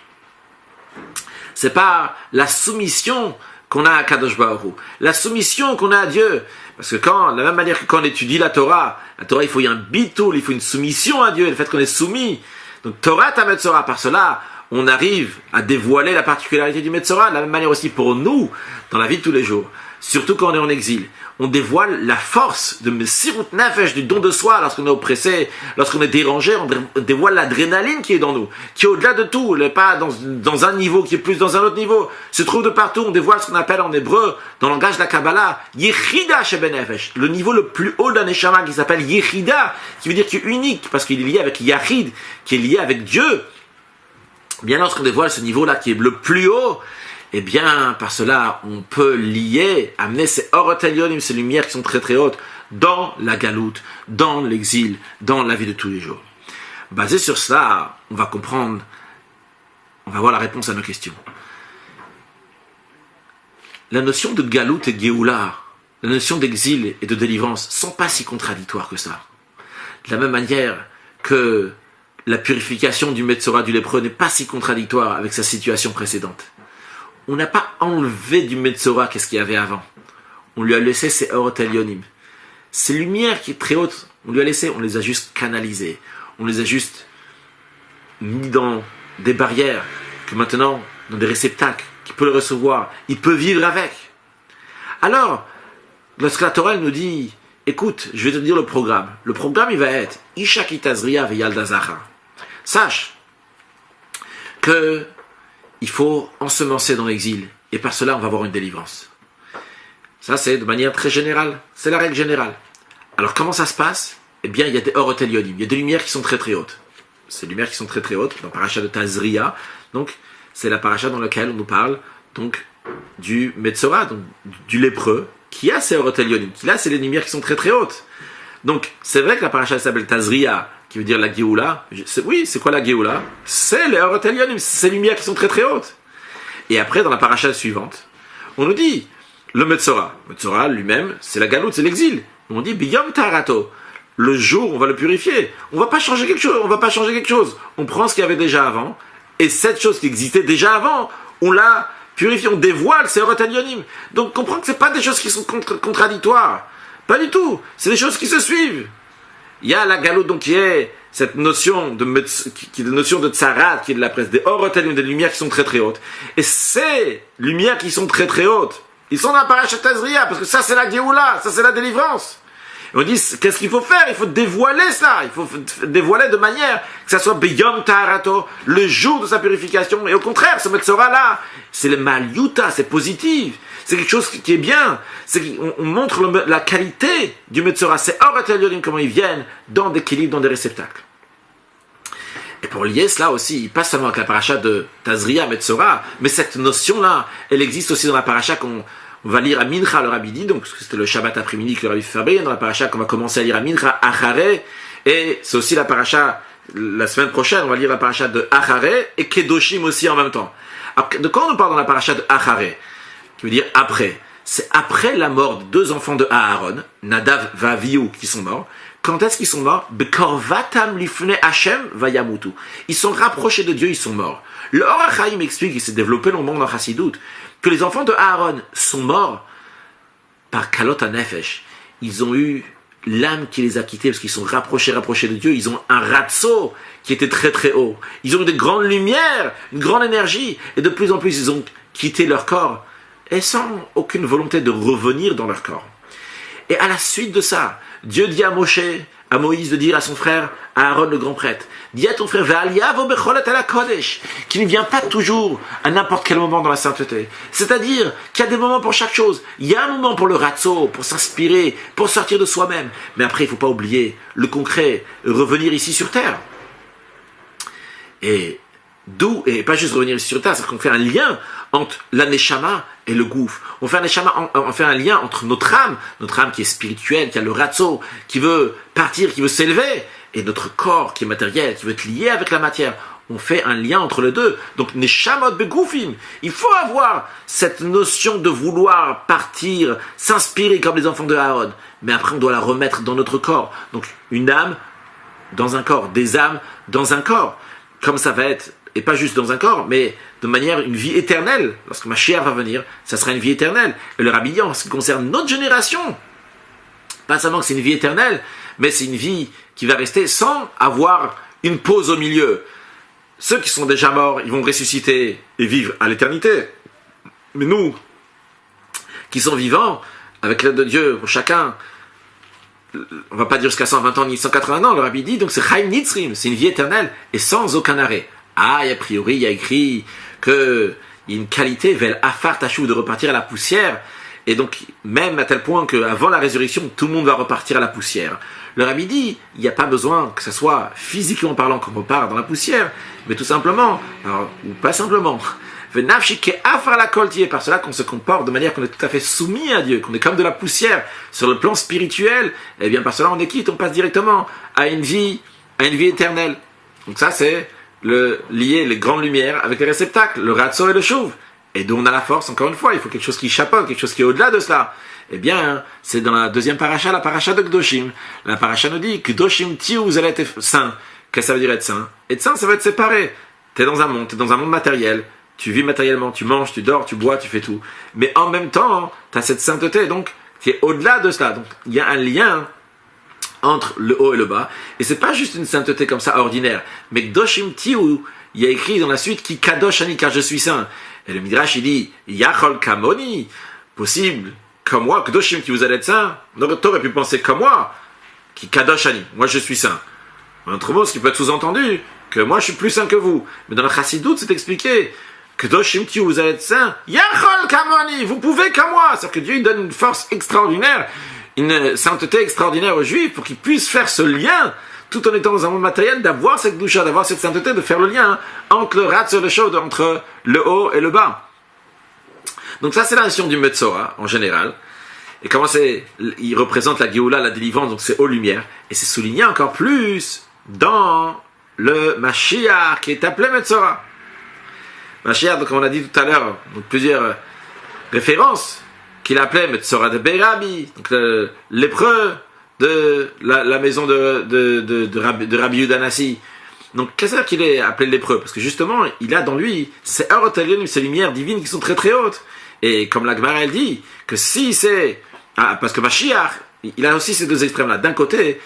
C'est par la soumission qu'on a à Kadosh Baruch Hu, la soumission qu'on a à Dieu. Parce que de la même manière que quand on étudie la Torah, il faut y a un bitul, il faut une soumission à Dieu, le fait qu'on est soumis. Donc Torah ta Metzora, par cela, on arrive à dévoiler la particularité du Metzora, de la même manière aussi pour nous, dans la vie de tous les jours, surtout quand on est en exil. On dévoile la force de Messirut Nefesh, du don de soi, lorsqu'on est oppressé, lorsqu'on est dérangé, on dévoile l'adrénaline qui est dans nous, qui est au-delà de tout, pas dans un niveau, qui est plus dans un autre niveau, se trouve de partout, on dévoile ce qu'on appelle en hébreu, dans le langage de la Kabbalah, Yechida Sheben Nefesh, le niveau le plus haut d'un Neshama qui s'appelle Yechida, qui veut dire qu'il est unique, parce qu'il est lié avec Yachid, qui est lié avec Dieu. Bien lorsqu'on dévoile ce niveau-là qui est le plus haut, eh bien, par cela, on peut lier, amener ces Orotelionim, ces lumières qui sont très très hautes, dans la galoute, dans l'exil, dans la vie de tous les jours. Basé sur cela, on va comprendre, on va voir la réponse à nos questions. La notion de galoute et Géoula, la notion d'exil et de délivrance, sont pas si contradictoires que ça. De la même manière que la purification du Metzora, du lépreux, n'est pas si contradictoire avec sa situation précédente. On n'a pas enlevé du Metzora qu'est-ce qu'il y avait avant. On lui a laissé ses Orotelionim. Ces lumières qui sont très hautes, on lui a laissé, on les a juste canalisées. On les a juste mis dans des barrières que maintenant, dans des réceptacles, qu'il peut le recevoir, il peut vivre avec. Alors, lorsque la Torah nous dit, écoute, je vais te dire le programme. Le programme, il va être Isha Kitazria Veyalda Zachar. Sache que il faut ensemencer dans l'exil, et par cela, on va avoir une délivrance. Ça, c'est de manière très générale. C'est la règle générale. Alors, comment ça se passe? Eh bien, il y a des Orotelionim, il y a des lumières qui sont très très hautes. Ces lumières qui sont très très hautes, dans la paracha de Tazria, donc, c'est la paracha dans laquelle on nous parle, donc, du Metzora, donc, du lépreux, qui a ces Orotelionim, qui a ces lumières qui sont très très hautes. Donc, c'est vrai que la paracha s'appelle Tazria, qui veut dire la Géoula. Oui, c'est quoi la Géoula? C'est les Orotelionim, c'est ces lumières qui sont très très hautes. Et après, dans la paracha suivante, on nous dit, le Metzora. Metzora lui-même, c'est la galoute, c'est l'exil. On dit, Biyom Tarato. Le jour, on va le purifier. On va pas changer quelque chose, On prend ce qu'il y avait déjà avant, et cette chose qui existait déjà avant, on la purifie, on dévoile ces Orotelionim. Donc, comprends que c'est pas des choses qui sont contradictoires. Pas du tout. C'est des choses qui se suivent. Il y a la galoute, donc, qui est cette notion de tsarat, qui est de la presse, des Orotelionim, des lumières qui sont très très hautes. Et ces lumières qui sont très très hautes, ils sont dans la paracha Tazria, parce que ça c'est la Géoula, ça c'est la délivrance. Et on dit, qu'est-ce qu'il faut faire? Il faut dévoiler ça, il faut dévoiler de manière que ça soit Beyom Taharato, le jour de sa purification. Et au contraire, ce Metzora là, c'est le Maliuta, c'est positif. C'est quelque chose qui est bien. On montre la qualité du Metzora. C'est Orotelionim, comment ils viennent dans des équilibres, dans des réceptacles. Et pour lier cela aussi, pas seulement avec la paracha de Tazria, Metzora, mais cette notion-là, elle existe aussi dans la paracha qu'on va lire à Mincha, le Rabbi dit, donc c'était le Shabbat après-midi que le Rabbi fait dans la paracha qu'on va commencer à lire à Mincha, Acharé, et c'est aussi la paracha, la semaine prochaine, on va lire la paracha de Acharé et Kedoshim aussi en même temps. De quoi on nous parle dans la paracha de Acharé? Qui veut dire après. C'est après la mort de deux enfants de Aaron, Nadav et Avihu, qui sont morts. Quand est-ce qu'ils sont morts? Bekorvatam lifnei Hashem vayamutu. Ils sont rapprochés de Dieu, ils sont morts. Le Or HaChaim explique, il s'est développé longuement dans Chassidut, que les enfants de Aaron sont morts par Kalot HaNefesh. Ils ont eu l'âme qui les a quittés parce qu'ils sont rapprochés de Dieu. Ils ont un ratso qui était très très haut. Ils ont eu de grandes lumières, une grande énergie. Et de plus en plus, ils ont quitté leur corps et sans aucune volonté de revenir dans leur corps. Et à la suite de ça, Dieu dit à Moïse de dire à son frère, à Aaron le grand prêtre, dis à ton frère, qui ne vient pas toujours à n'importe quel moment dans la sainteté. C'est-à-dire qu'il y a des moments pour chaque chose. Il y a un moment pour le ratso, pour s'inspirer, pour sortir de soi-même. Mais après, il ne faut pas oublier le concret, revenir ici sur terre. Et pas juste revenir ici sur terre, c'est qu'on fait un lien entre la neshama et le gouffre. On fait un lien entre notre âme qui est spirituelle, qui a le ratso, qui veut partir, qui veut s'élever, et notre corps qui est matériel, qui veut être lié avec la matière. On fait un lien entre les deux. Donc, neshamot begoufim. Il faut avoir cette notion de vouloir partir, s'inspirer comme les enfants de Aaron. Mais après, on doit la remettre dans notre corps. Donc, une âme dans un corps, des âmes dans un corps. Comme ça va être, et pas juste dans un corps, mais de manière une vie éternelle. Lorsque Mashiach va venir, ça sera une vie éternelle. Et le Rabbi dit, en ce qui concerne notre génération, pas seulement que c'est une vie éternelle, mais c'est une vie qui va rester sans avoir une pause au milieu. ceux qui sont déjà morts, ils vont ressusciter et vivre à l'éternité. Mais nous, qui sont vivants, avec l'aide de Dieu, pour chacun, on va pas dire jusqu'à 120 ans ni 180 ans, le Rabbi dit, donc c'est Chaim Nitzrim, c'est une vie éternelle et sans aucun arrêt. Ah, et a priori, il y a écrit qu'il y a une qualité, vel afar tachou, de repartir à la poussière, et donc même à tel point qu'avant la résurrection, tout le monde va repartir à la poussière. Le Rabbi dit, il n'y a pas besoin que ce soit physiquement parlant qu'on repart dans la poussière, mais tout simplement, alors, ou pas simplement, par cela qu'on se comporte de manière qu'on est tout à fait soumis à Dieu, qu'on est comme de la poussière sur le plan spirituel, et bien par cela on est quitte, on passe directement à une vie éternelle. Donc ça c'est lier les grandes lumières avec les réceptacles, le ratso et le chouv. Et d'où on a la force, encore une fois, il faut quelque chose qui chapeaute, quelque chose qui est au-delà de cela. Eh bien, c'est dans la deuxième paracha, la paracha de Kedoshim. La paracha nous dit, Kedoshim tiu, vous allez être saint. Qu'est-ce que ça veut dire être saint? Être saint, ça veut être séparé. T'es dans un monde matériel. Tu vis matériellement, tu manges, tu dors, tu bois, tu fais tout. Mais en même temps, tu as cette sainteté, donc tu es au-delà de cela. Donc il y a un lien entre le haut et le bas. Et c'est pas juste une sainteté comme ça ordinaire. Mais Kedoshim tiu, il y a écrit dans la suite, Ki kadosh ani, car je suis saint. Et le Midrash, il dit, Yachol kamoni, possible, comme moi, Kedoshim qui vous allez être saint. Donc tu aurais pu penser comme moi, Ki kadosh ani, moi je suis saint. En autre mot, ce qui peut être sous-entendu, que moi je suis plus saint que vous. Mais dans le Chassidoute, c'est expliqué, Kedoshim qui vous allez être saint, Yachol kamoni, vous pouvez comme moi. C'est-à-dire que Dieu il donne une force extraordinaire, une sainteté extraordinaire aux Juifs pour qu'ils puissent faire ce lien, tout en étant dans un monde matériel, d'avoir cette doucha, d'avoir cette sainteté, de faire le lien entre le ratz et le chaud, entre le haut et le bas. Donc ça, c'est la notion du Metzora, en général. Et comment il représente la Géoula, la délivrance, donc c'est aux lumières. Et c'est souligné encore plus dans le Mashiach, qui est appelé Metzora. Mashiach, donc comme on a dit tout à l'heure, donc plusieurs références, qu'il appelait Metzora de Berabi, donc l'épreux de la maison de Rabbi Yehuda Hanassi. Donc, qu'est-ce que c'est qu'il est appelé lépreux? Parce que justement, il a dans lui ces Orotelion, ces lumières divines qui sont très très hautes. Et comme la Gemara elle dit, que si c'est... parce que Mashiach, il a aussi ces deux extrêmes-là. D'un côté,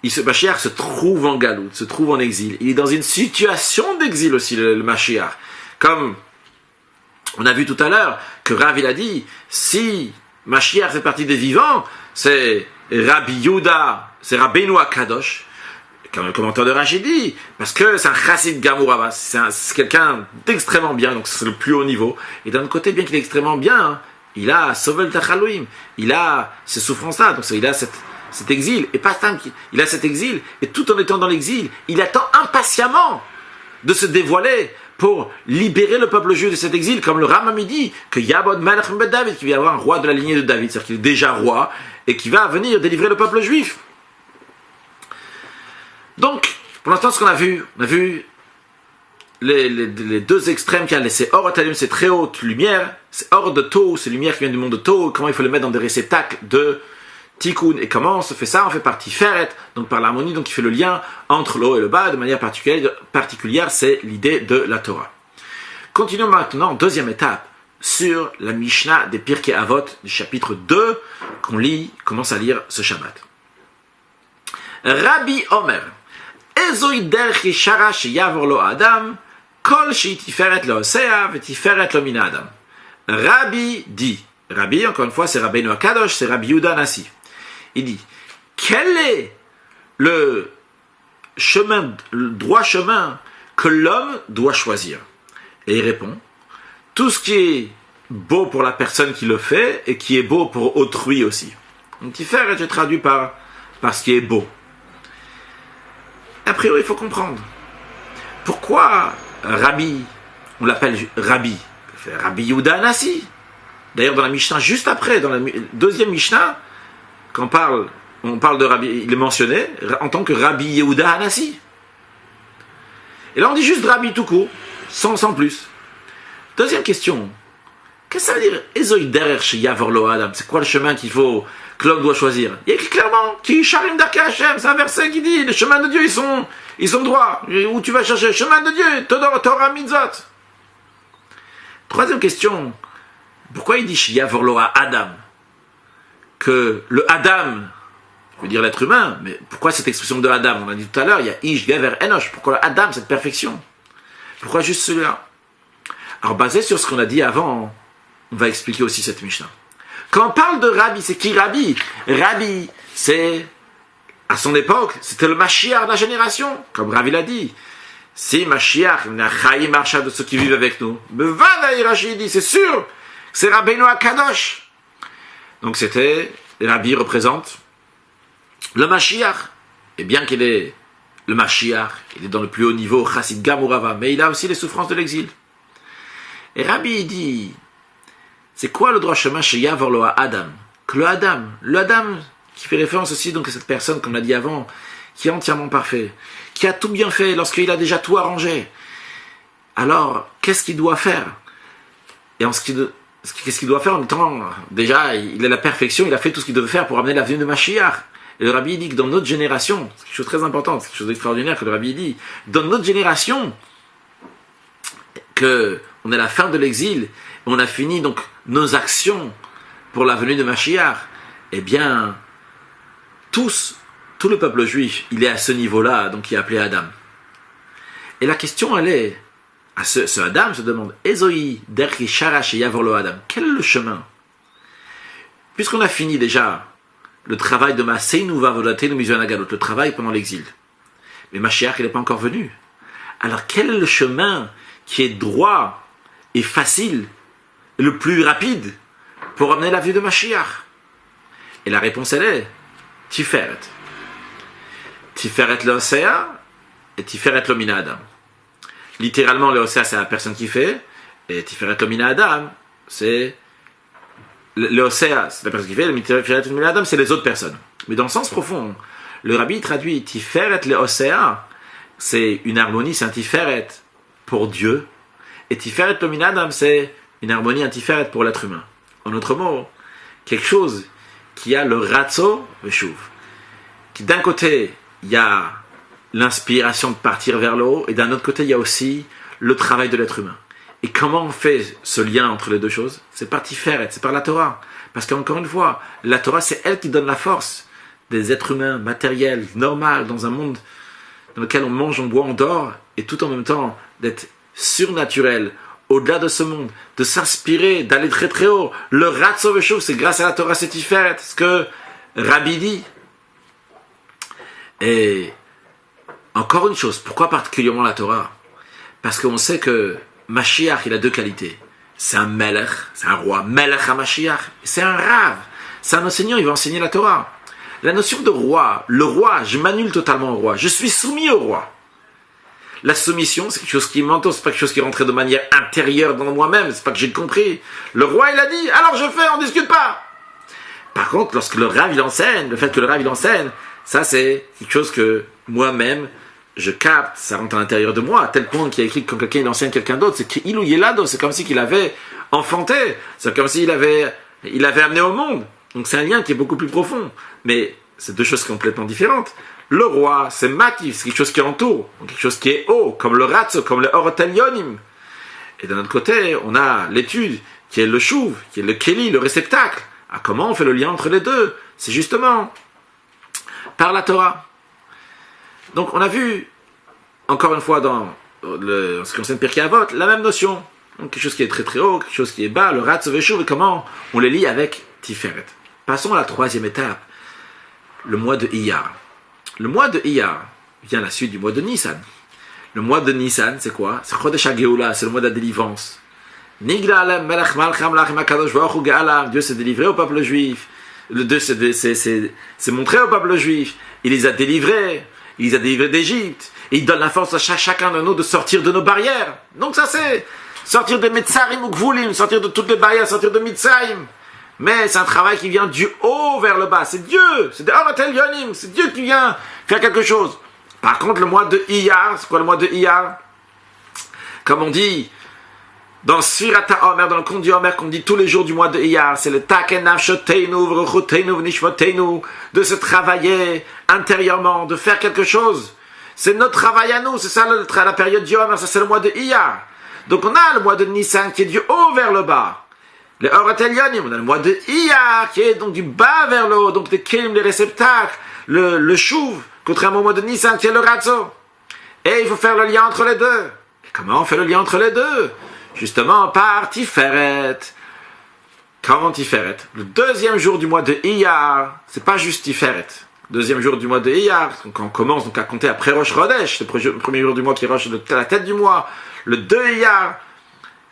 Mashiach se trouve en galoute, se trouve en exil. Il est dans une situation d'exil aussi, le Mashiach. Comme on a vu tout à l'heure, que Rav il a dit, si Mashiach fait partie des vivants, c'est Rabbi Yehuda, c'est Rabbeinu Akadosh, comme le commentaire de Rashi dit, parce que c'est un chassid Gamour, c'est quelqu'un d'extrêmement bien, donc c'est le plus haut niveau. Et d'un autre côté, bien qu'il est extrêmement bien, hein, il a Sovel Tachalouim, il a ces souffrances-là, donc il a cet exil, et pas tant qu'il a cet exil, et tout en étant dans l'exil, il attend impatiemment de se dévoiler pour libérer le peuple juif de cet exil, comme le Rambam dit, que Yabod Melech Ben David, qui vient avoir un roi de la lignée de David, c'est-à-dire qu'il est déjà roi, et qui va venir délivrer le peuple juif. Donc, pour l'instant, ce qu'on a vu, les deux extrêmes qu'il y a laissé Or Otalim, c'est très haute lumière, c'est Or de Tohu, c'est lumière qui vient du monde de Tohu, comment il faut le mettre dans des réceptacles de Tikkun, et comment on se fait ça? On fait par Tiferet, donc par l'harmonie, donc il fait le lien entre le haut et le bas, de manière particulière, c'est l'idée de la Torah. Continuons maintenant, deuxième étape, sur la Mishnah des Pirkei Avot, du chapitre 2, qu'on commence à lire ce Shabbat. Rabbi Omer, Ezoi derech yeshara sheyavor lo adam, kol shei tiferet lo osea, ve tiferet lo min adam. Rabbi dit, Rabbi, encore une fois, c'est Rabbeinu Akadosh, c'est Rabbi Yehuda Hanassi. Il dit, quel est le droit chemin que l'homme doit choisir? Et il répond, tout ce qui est beau pour la personne qui le fait et qui est beau pour autrui aussi. Donc Tiferet, je traduis par ce qui est beau. A priori, il faut comprendre. Pourquoi Rabbi, on l'appelle Rabbi? Rabbi Yehuda Hanassi. D'ailleurs, dans la Mishnah, juste après, dans la deuxième Mishnah, quand on parle de Rabbi, il est mentionné en tant que Rabbi Yehuda Hanassi. Et là, on dit juste Rabbi tout court, sans plus. Deuxième question. Qu'est-ce que ça veut dire Ezoi derech sheyavor lo adam? C'est quoi le chemin que l'homme doit choisir? Il y a écrit clairement Ki sharim darkei Hashem, c'est un verset qui dit les chemins de Dieu ils sont droits. Où tu vas chercher? Chemin de Dieu, Torah Mitzvot. Troisième question. Pourquoi il dit sheyavor lo adam? Que le Adam veut dire l'être humain, mais pourquoi cette expression de Adam? On a dit tout à l'heure, il y a Ish, Gever, Enosh. Pourquoi le Adam, cette perfection? Pourquoi juste celui-là? Alors, basé sur ce qu'on a dit avant, on va expliquer aussi cette Mishnah. Quand on parle de Rabbi, c'est qui Rabbi? Rabbi, c'est, à son époque, c'était le Mashiach de la génération, comme Rabbi l'a dit. Si Mashiach, Nachaï marcha de ceux qui vivent avec nous, Bevadaï Rashi dit, c'est sûr, c'est Rabbeinu HaKadosh. Donc c'était, Rabbi représente le Mashiach. Et bien qu'il est le Mashiach, il est dans le plus haut niveau, Chassid Gamurava, mais il a aussi les souffrances de l'exil. Et Rabbi dit, c'est quoi le droit chemin chez Yavor lo Adam? Que le Adam qui fait référence aussi donc à cette personne, comme on l'a dit avant, qui est entièrement parfait, qui a tout bien fait lorsqu'il a déjà tout arrangé. Alors, qu'est-ce qu'il doit faire? Et qu'est-ce qu'il doit faire en étant, déjà, il est la perfection, il a fait tout ce qu'il devait faire pour amener la venue de Mashiach. Et le Rabbi dit que dans notre génération, c'est quelque chose de très important, c'est quelque chose d'extraordinaire que le Rabbi dit, dans notre génération, que on est à la fin de l'exil, on a fini donc nos actions pour la venue de Mashiach, eh bien, tout le peuple juif, il est à ce niveau-là, donc il est appelé Adam. Et la question, elle est, ce Adam se demande, Ezoi derki sharash yavor lo Adam, quel est le chemin? Puisqu'on a fini déjà le travail de Maseinu Vavodate Mizwan Agalot, le travail pendant l'exil, mais Mashiach, il n'est pas encore venu. Alors quel est le chemin qui est droit et facile, le plus rapide, pour amener la vue de Mashiach? Et la réponse, elle est Tiferet. Tiferet le Osea et Tiferet le Mina Adam. Littéralement, le Osea, c'est la personne qui fait, et Tiferet le Mina Adam, c'est le Osea, c'est la personne qui fait, le Tiferet le Mina Adam, c'est les autres personnes. Mais dans le sens profond, le Rabbi traduit Tiferet le Osea, c'est une harmonie, c'est un Tiferet pour Dieu, et Tiferet le Mina Adam, c'est une harmonie, un Tiferet pour l'être humain. En d'autres mots, quelque chose qui a le Ratzo Veshuv. Qui d'un côté, il y a l'inspiration de partir vers le haut, et d'un autre côté, il y a aussi le travail de l'être humain. Et comment on fait ce lien entre les deux choses? C'est par Tiferet, c'est par la Torah. Parce qu'encore une fois, la Torah, c'est elle qui donne la force des êtres humains matériels, normaux, dans un monde dans lequel on mange, on boit, on dort, et tout en même temps d'être surnaturel, au-delà de ce monde, de s'inspirer, d'aller très très haut. Le Ratzo Veshuv, c'est grâce à la Torah, c'est Tiferet, ce que Rabbi dit. Et encore une chose, pourquoi particulièrement la Torah? Parce qu'on sait que Mashiach, il a deux qualités. C'est un Melech, c'est un roi, Melech à Mashiach, c'est un Rav, c'est un enseignant, il va enseigner la Torah. La notion de roi, le roi, je m'annule totalement au roi, je suis soumis au roi. La soumission, c'est quelque chose qui m'entend, c'est pas quelque chose qui est rentré de manière intérieure dans moi-même, c'est pas que j'ai compris. Le roi, il a dit, alors je fais, on discute pas. Par contre, lorsque le Rav, il enseigne, le fait que le Rav, il enseigne, ça c'est quelque chose que moi-même, je capte, ça rentre à l'intérieur de moi, à tel point qu'il y a écrit que quand quelqu'un il enseigne quelqu'un d'autre, c'est qu'il ou yelado, c'est comme si qu'il avait enfanté, c'est comme s'il avait amené au monde. Donc c'est un lien qui est beaucoup plus profond. Mais c'est deux choses complètement différentes. Le roi, c'est Makif, c'est quelque chose qui entoure, quelque chose qui est haut, comme le Ratzo, comme le Orotel Yonim. Et d'un autre côté, on a l'étude, qui est le Chouv, qui est le Keli, le réceptacle. Ah, comment on fait le lien entre les deux? C'est justement par la Torah. Donc on a vu, encore une fois, dans ce qui concerne Pirkei Avot, la même notion. Donc quelque chose qui est très très haut, quelque chose qui est bas, le Ratzo Veshuv, et comment on les lie avec Tiferet. Passons à la troisième étape, le mois de Iyar. Le mois de Iyar vient à la suite du mois de Nissan. Le mois de Nissan, c'est quoi? C'est Chodesh HaGeoula, c'est le mois de la délivrance. Nigla alem melech malcham lachem hakadosh baruch hu ge'alam. Dieu s'est délivré au peuple juif. Dieu s'est montré au peuple juif. Il les a délivrés. Il les a délivrés d'Égypte. Et il donne la force à chacun de nous de sortir de nos barrières. Donc ça c'est sortir de Metzarim ou Gvulim, sortir de toutes les barrières, sortir de Mitzrayim. Mais c'est un travail qui vient du haut vers le bas. C'est Dieu. C'est des Orotel Yonim. C'est Dieu qui vient faire quelque chose. Par contre, le mois de Iyar, c'est quoi le mois de Iyar? Comme on dit dans Sfirat HaOmer, dans le conte du Homer, qu'on dit tous les jours du mois de Iyar, c'est le Taken Nafshoteinu, V'ruchoteinu, V'nishvoteinu, de se travailler intérieurement, de faire quelque chose. C'est notre travail à nous. C'est ça la période du Homer. Ça, c'est le mois de Iyar. Donc on a le mois de Nissan qui est du haut vers le bas. Les Orotel Yonim, on a le mois de Iyar qui est donc du bas vers le haut, donc les Kelim, les réceptacles, le Chouv, contrairement au mois de Nissan qui est le Ratzo. Et il faut faire le lien entre les deux. Comment on fait le lien entre les deux? Justement par Tiferet. Quand Tiferet? Le deuxième jour du mois de Iyar, c'est pas juste Tiferet. Deuxième jour du mois de Iyar, quand on commence donc à compter après Rosh Chodesh, le premier jour du mois qui est Rosh, la tête du mois, le 2 Iyar,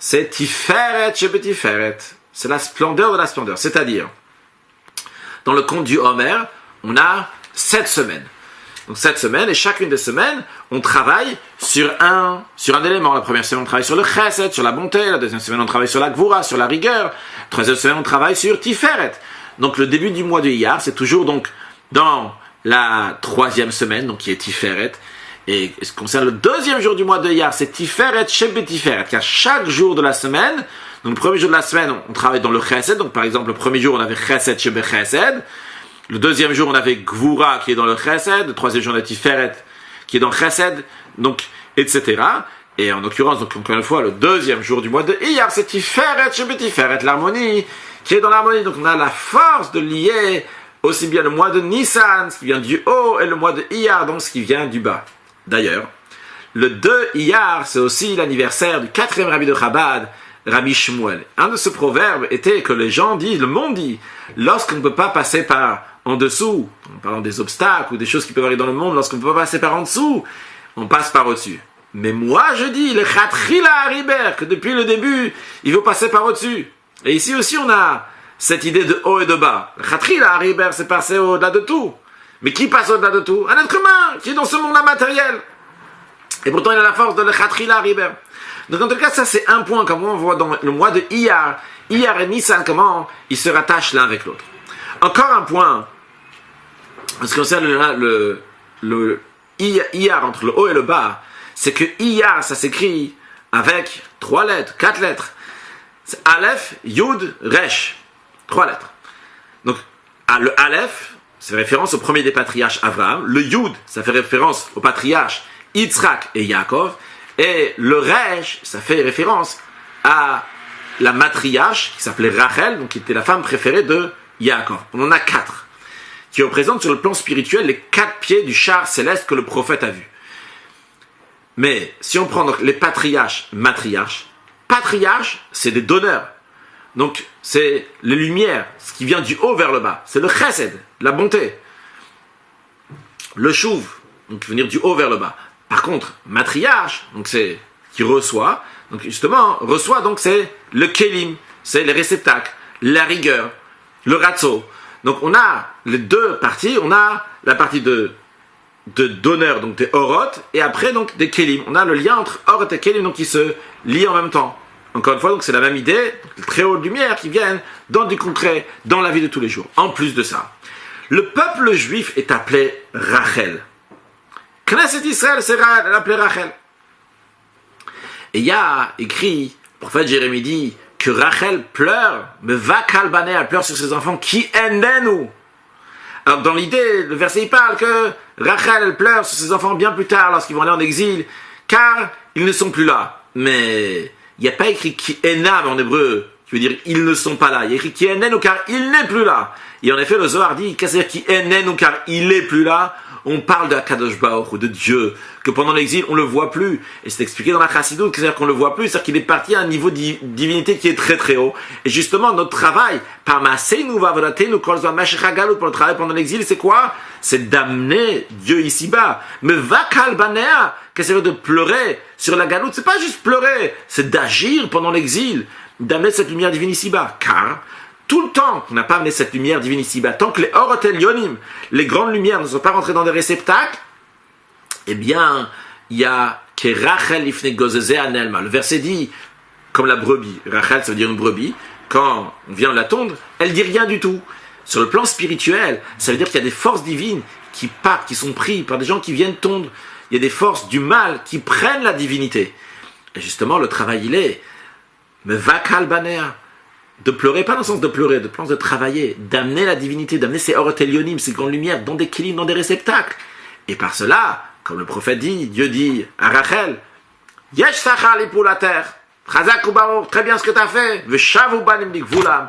c'est Tiferet Shebe Tiferet. C'est la splendeur de la splendeur. C'est-à-dire, dans le conte du Homer, on a 7 semaines. Donc 7 semaines, et chacune des semaines, on travaille sur un élément. La première semaine, on travaille sur le chesed, sur la bonté. La deuxième semaine, on travaille sur la gvura, sur la rigueur. La troisième semaine, on travaille sur Tiferet. Donc le début du mois de Iyar, c'est toujours donc dans la troisième semaine, donc qui est Tiferet. Et ce qui concerne le deuxième jour du mois de Iyar, c'est Tiferet Shebe Tiferet. Car chaque jour de la semaine, donc le premier jour de la semaine, on travaille dans le chesed. Donc par exemple, le premier jour, on avait chesed Shebe Chesed. Le deuxième jour, on avait Gvura qui est dans le Chesed. Le troisième jour, on a Tiferet qui est dans le Chesed. Donc, etc. Et en l'occurrence, donc, encore une fois, le deuxième jour du mois de Iyar, c'est Tiferet, Shebe Tiferet, l'harmonie qui est dans l'harmonie. Donc, on a la force de lier aussi bien le mois de Nissan, ce qui vient du haut, et le mois de Iyar, donc ce qui vient du bas. D'ailleurs, le 2 Iyar, c'est aussi l'anniversaire du 4e rabbi de Chabad, Rabbi Shmuel. Un de ces proverbes était que les gens disent, le monde dit, lorsqu'on ne peut pas passer par en dessous, en parlant des obstacles ou des choses qui peuvent arriver dans le monde, lorsqu'on ne peut pas passer par en dessous, on passe par au-dessus. Mais moi je dis, le Khatrila Hariber, que depuis le début, il faut passer par au-dessus. Et ici aussi on a cette idée de haut et de bas. Le Khatrila Hariber, c'est passer au-delà de tout. Mais qui passe au-delà de tout? Un être humain qui est dans ce monde-là matériel. Et pourtant il a la force de le Khatrila Hariber. Donc en tout cas, ça c'est un point, comme on voit dans le mois de Iyar, Iyar et Nissan, comment ils se rattachent l'un avec l'autre. Encore un point, en ce qui concerne le Iyar entre le haut et le bas, c'est que Iyar, ça s'écrit avec 3 lettres, 4 lettres. C'est Aleph, Yud, Resh. 3 lettres. Donc, le Aleph, c'est référence au premier des patriarches Abraham. Le Yud, ça fait référence aux patriarches Yitzhak et Yaakov. Et le Resh, ça fait référence à la matriarche qui s'appelait Rachel, donc qui était la femme préférée de Yaakov. On en a 4, qui représentent sur le plan spirituel les 4 pieds du char céleste que le prophète a vu. Mais si on prend donc les patriarches, matriarches, patriarches, c'est des donneurs. Donc c'est les lumières, ce qui vient du haut vers le bas. C'est le chesed, la bonté. Le chouv, donc venir du haut vers le bas. Par contre, matriarche, donc c'est qui reçoit, donc justement, reçoit, donc c'est le kelim, c'est les réceptacles, la rigueur, le ratzo. Donc on a les deux parties, on a la partie de donneur, donc des orot, et après donc des kelim. On a le lien entre orot et kelim, donc qui se lient en même temps. Encore une fois, donc c'est la même idée, donc, très haute lumière qui viennent dans du concret, dans la vie de tous les jours. En plus de ça, le peuple juif est appelé Rachel. Knesset Israël, c'est appelé Rachel. Et il y a écrit, le prophète Jérémie dit, que Rachel pleure, mais va kalbané, elle pleure sur ses enfants, qui endenu. Alors dans l'idée, le verset il parle que Rachel, elle pleure sur ses enfants bien plus tard, lorsqu'ils vont aller en exil, car ils ne sont plus là. Mais il n'y a pas écrit qui enam en hébreu, qui veut dire ils ne sont pas là. Il y a écrit qui endenu, car il n'est plus là. Et en effet, le Zohar dit, qu'est-ce que c'est qui endenu, car il n'est plus là. On parle de Akadosh Baruch Hu, de Dieu, que pendant l'exil, on ne le voit plus. Et c'est expliqué dans la Chassidoute, c'est-à-dire qu'on ne le voit plus, c'est-à-dire qu'il est parti à un niveau de divinité qui est très très haut. Et justement, notre travail, par Maseinu Vavodatenu Kol Zman Meshech HaGalut, pour le travail pendant l'exil, c'est quoi? C'est d'amener Dieu ici-bas. Mais Vakal Banea, qu'est-ce que ça veut dire de pleurer sur la Galoute? C'est pas juste pleurer, c'est d'agir pendant l'exil, d'amener cette lumière divine ici-bas. Car, tout le temps qu'on n'a pas amené cette lumière divine ici-bas, tant que les Orotel Yonim, les grandes lumières ne sont pas rentrées dans des réceptacles, eh bien, il y a que Rachel ifne gozeze anelma. Le verset dit, comme la brebis, Rachel ça veut dire une brebis, quand on vient la tondre, elle dit rien du tout. Sur le plan spirituel, ça veut dire qu'il y a des forces divines qui partent, qui sont prises par des gens qui viennent tondre. Il y a des forces du mal qui prennent la divinité. Et justement, le travail, il est, mais vakal banea, de pleurer, pas dans le sens de pleurer, de travailler, d'amener la divinité, d'amener ces orotélionim, ces grandes lumières, dans des kilim, dans des réceptacles. Et par cela, comme le prophète dit, Dieu dit à Rachel, Yesh sachar li pour la terre, Chazak ou Baruch, très bien ce que tu as fait, Veshavu banim likvulam.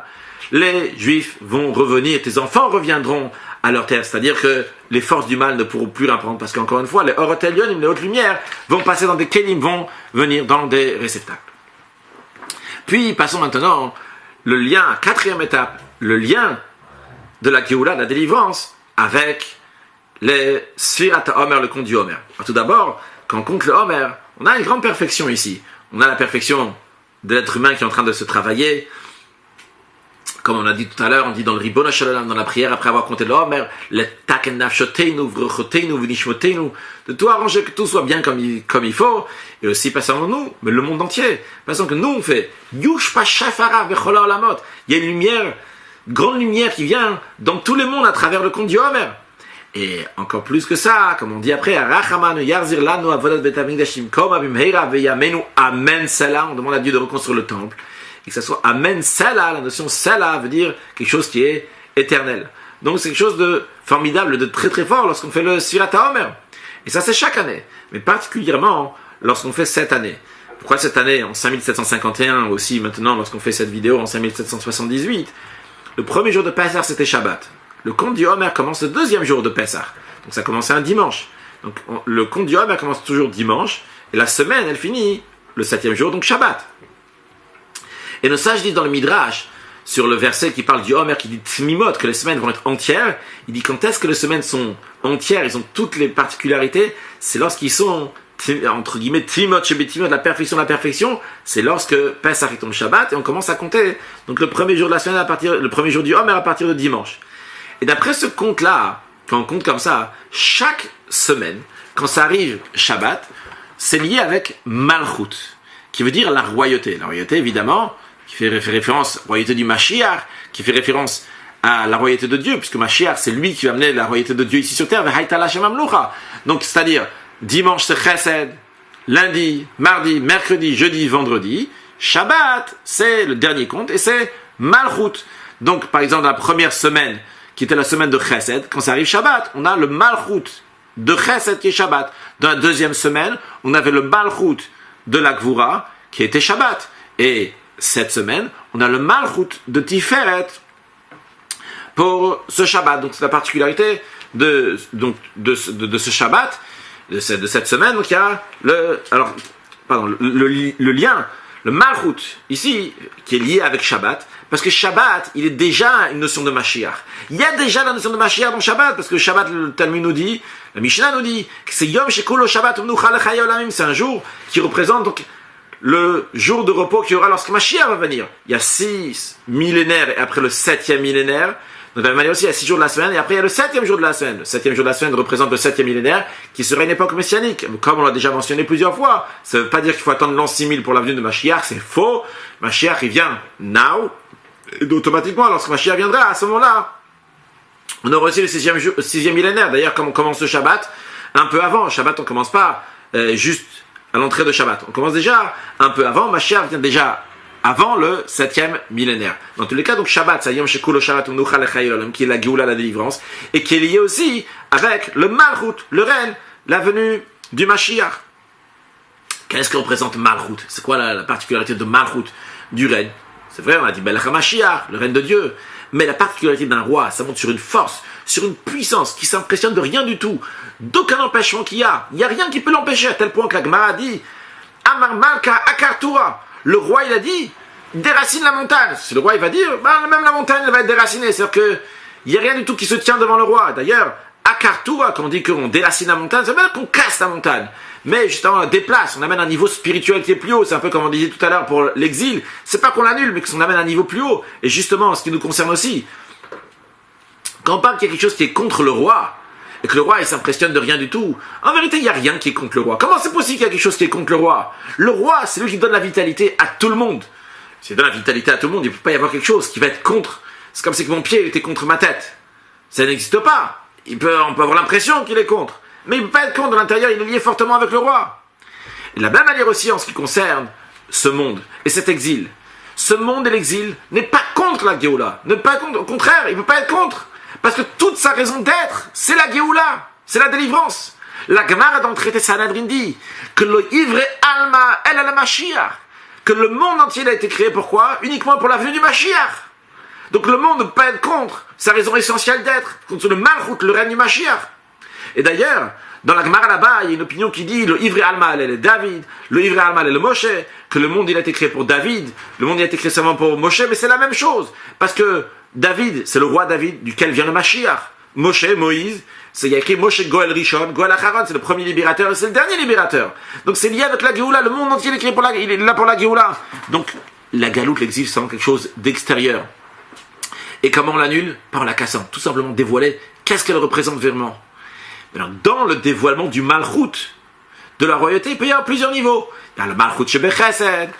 Les Juifs vont revenir, tes enfants reviendront à leur terre. C'est-à-dire que les forces du mal ne pourront plus la prendre parce qu'encore une fois, les Orot Elyonim, les hautes lumières, vont passer dans des kelim, vont venir dans des réceptacles. Puis, passons maintenant le lien, quatrième étape, le lien de la Géoula, de la délivrance, avec les Sfirat HaOmer, le compte du Homer. Alors, tout d'abord, quand on compte le Homer, on a une grande perfection ici. On a la perfection de l'être humain qui est en train de se travailler. Comme on a dit tout à l'heure, on dit dans le Ribbon HaShalom, dans la prière, après avoir compté le Homer, le Taken Nafshoteinu, Vruchoteinu, Vnishmoteinu, de tout arranger, que tout soit bien comme il faut, et aussi pas seulement nous, mais le monde entier. Passons que nous on fait, Yushpa Shafara Vechola Olamot. Il y a une lumière, grande lumière qui vient dans tous les mondes à travers le compte du Homer. Et encore plus que ça, comme on dit après, Arachamanu Yarzir Lanu Avodat Betamikdashim Koma Bimheira Veyamenu Amen Salah. On demande à Dieu de reconstruire le temple. Et que ça soit Amen Salah, la notion Salah veut dire quelque chose qui est éternel. Donc c'est quelque chose de formidable, de très très fort lorsqu'on fait le Sfirat HaOmer. Et ça c'est chaque année, mais particulièrement lorsqu'on fait cette année. Pourquoi cette année en 5751 aussi maintenant lorsqu'on fait cette vidéo en 5778? Le premier jour de Pessah c'était Shabbat. Le compte du Homer commence le deuxième jour de Pessah. Donc ça commence un dimanche. Donc le compte du Homer commence toujours dimanche et la semaine elle finit le septième jour, donc Shabbat. Et nos sages disent dans le Midrash, sur le verset qui parle du Homer, qui dit Tmimot, que les semaines vont être entières, il dit quand est-ce que les semaines sont entières, ils ont toutes les particularités, c'est lorsqu'ils sont, entre guillemets, Tmimot, Shebetimot, la perfection de la perfection, c'est lorsque Pesach tombe Shabbat, et on commence à compter, donc le premier jour de la semaine, le premier jour du Homer à partir de dimanche. Et d'après ce compte-là, quand on compte comme ça, chaque semaine, quand ça arrive Shabbat, c'est lié avec Malchut, qui veut dire la royauté. La royauté, évidemment, qui fait référence à la royauté du Mashiach, qui fait référence à la royauté de Dieu, puisque Mashiach, c'est lui qui va amener la royauté de Dieu ici sur terre, donc c'est-à-dire, dimanche c'est Chesed, lundi, mardi, mercredi, jeudi, vendredi, Shabbat, c'est le dernier compte, et c'est Malchut. Donc, par exemple, la première semaine, qui était la semaine de Chesed, quand ça arrive Shabbat, on a le Malchut de Chesed qui est Shabbat. Dans la deuxième semaine, on avait le Malchut de la Gvura, qui était Shabbat. Et cette semaine, on a le Malchut de Tiferet pour ce Shabbat. Donc c'est la particularité de ce Shabbat, de cette semaine. Donc il y a le lien, le Malchut, ici, qui est lié avec Shabbat, parce que Shabbat, il est déjà une notion de Mashiach. Il y a déjà la notion de Mashiach dans Shabbat, parce que Shabbat, le Talmud nous dit, la Mishnah nous dit, que c'est Yom Shekulo Shabbat U'Menucha L'Chayei Olamim, c'est un jour qui représente donc le jour de repos qu'il y aura lorsque Mashiach va venir. Il y a 6 millénaires, et après le 7e millénaire, de la même manière aussi, il y a 6 jours de la semaine, et après il y a le 7e jour de la semaine. Le 7e jour de la semaine représente le 7e millénaire, qui serait une époque messianique. Comme on l'a déjà mentionné plusieurs fois, ça ne veut pas dire qu'il faut attendre l'an 6000 pour la venue de Mashiach, c'est faux. Mashiach, il vient now, et automatiquement, lorsque Mashiach viendra, à ce moment-là, on aura aussi le 6e millénaire. D'ailleurs, comme on commence le Shabbat, un peu avant, Shabbat, on ne commence pas juste à l'entrée de Shabbat. On commence déjà un peu avant, Mashiach vient déjà avant le 7e millénaire. Dans tous les cas, donc Shabbat, c'est Yom Shekulo Shabbat U'Menucha L'Chayei Olamim, qui est la Géoula, la délivrance, et qui est lié aussi avec le Malchut, le règne, la venue du Mashiach. Qu'est-ce que représente Malchut? C'est quoi la particularité de Malchut, du règne? C'est vrai, on a dit Melech HaMashiach, le règne de Dieu. Mais la particularité d'un roi, ça monte sur une force, sur une puissance qui s'impressionne de rien du tout, d'aucun empêchement qu'il y a. Il n'y a rien qui peut l'empêcher, à tel point que la Gemara dit Amar Malka Akartura. Le roi, il a dit déracine la montagne. Si le roi, il va dire même la montagne, elle va être déracinée. C'est-à-dire qu'il n'y a rien du tout qui se tient devant le roi. D'ailleurs, Akartura, quand on dit qu'on déracine la montagne, ça veut dire qu'on casse la montagne. Mais justement, on la déplace, on amène un niveau spirituel qui est plus haut. C'est un peu comme on disait tout à l'heure pour l'exil. C'est pas qu'on l'annule, mais qu'on amène un niveau plus haut. Et justement, ce qui nous concerne aussi, quand on parle qu'il y a quelque chose qui est contre le roi, et que le roi, il s'impressionne de rien du tout, en vérité, il n'y a rien qui est contre le roi. Comment c'est possible qu'il y a quelque chose qui est contre le roi? Le roi, c'est lui qui donne la vitalité à tout le monde. S'il donne la vitalité à tout le monde, il ne peut pas y avoir quelque chose qui va être contre. C'est comme si mon pied était contre ma tête. Ça n'existe pas. On peut avoir l'impression qu'il est contre. Mais il ne peut pas être contre de l'intérieur, il est lié fortement avec le roi. Et de la même manière aussi en ce qui concerne ce monde et cet exil. Ce monde et l'exil n'est pas contre la Géoula. Au contraire, il ne peut pas être contre. Parce que toute sa raison d'être, c'est la Géoula, c'est la délivrance. La Gemara dans le traité Sanhedrin dit que le ivre alma el al Mashiach, que le monde entier a été créé pourquoi? Uniquement pour la venue du Mashiach. Donc le monde ne peut pas être contre sa raison essentielle d'être, contre le Malchut, le règne du Mashiach. Et d'ailleurs, dans la Gemara là-bas, il y a une opinion qui dit le Ivri Alma, elle est David, le Ivri Alma, elle est le Moshe, que le monde il a été créé pour David, le monde il a été créé seulement pour Moshe, mais c'est la même chose. Parce que David, c'est le roi David, duquel vient le Mashiach. Moshe, Moïse, il y a écrit Moshe Goel Rishon, Goel Acharon, c'est le premier libérateur et c'est le dernier libérateur. Donc c'est lié avec la Géoula, le monde entier il est là pour la Géoula. Donc la galoute, l'exil, c'est quelque chose d'extérieur. Et comment on l'annule? Par la cassant, tout simplement dévoiler qu'est-ce qu'elle représente vraiment. Alors, dans le dévoilement du Malchut, de la royauté, il peut y avoir plusieurs niveaux. Il y a le Malchut Shebe Chesed,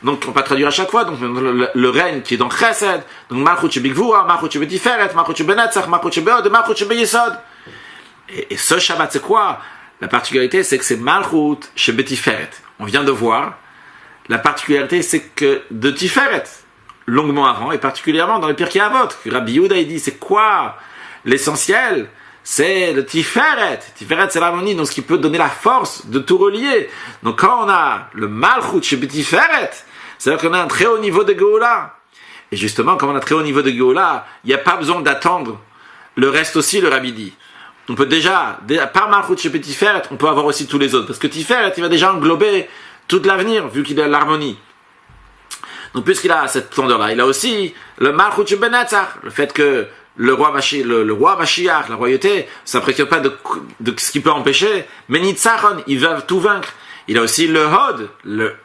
donc on va traduire à chaque fois, donc le règne qui est dans Chesed, donc Malchut Shebe Gvura, Malchut Shebe Tiferet, Malchut Shebe Netzach, Malchut Shebe Od, Malchut Shebe Yesod. Et ce Shabbat, c'est quoi? La particularité, c'est que c'est Malchut Shebe Tiferet. On vient de voir, la particularité, c'est que de Tiferet, longuement avant, et particulièrement dans le Pirkei Avot, que Rabbi Yehuda il dit, c'est quoi l'essentiel? C'est le Tiferet. Tiferet, c'est l'harmonie, donc ce qui peut donner la force de tout relier. Donc quand on a le Malchut chez Tiferet, c'est-à-dire qu'on a un très haut niveau de Géoula. Et justement, comme on a un très haut niveau de Géoula, il n'y a pas besoin d'attendre le reste aussi, le Rabbi dit. On peut déjà, par Malchut chez Tiferet, on peut avoir aussi tous les autres. Parce que Tiferet, il va déjà englober tout l'avenir, vu qu'il a l'harmonie. Donc puisqu'il a cette splendeur-là, il a aussi le Malchut chez Netzach, le fait que le roi Mashiach, la royauté, ça ne préoccupe pas de ce qui peut empêcher, mais Nitzachon, il va tout vaincre. Il a aussi le Hod,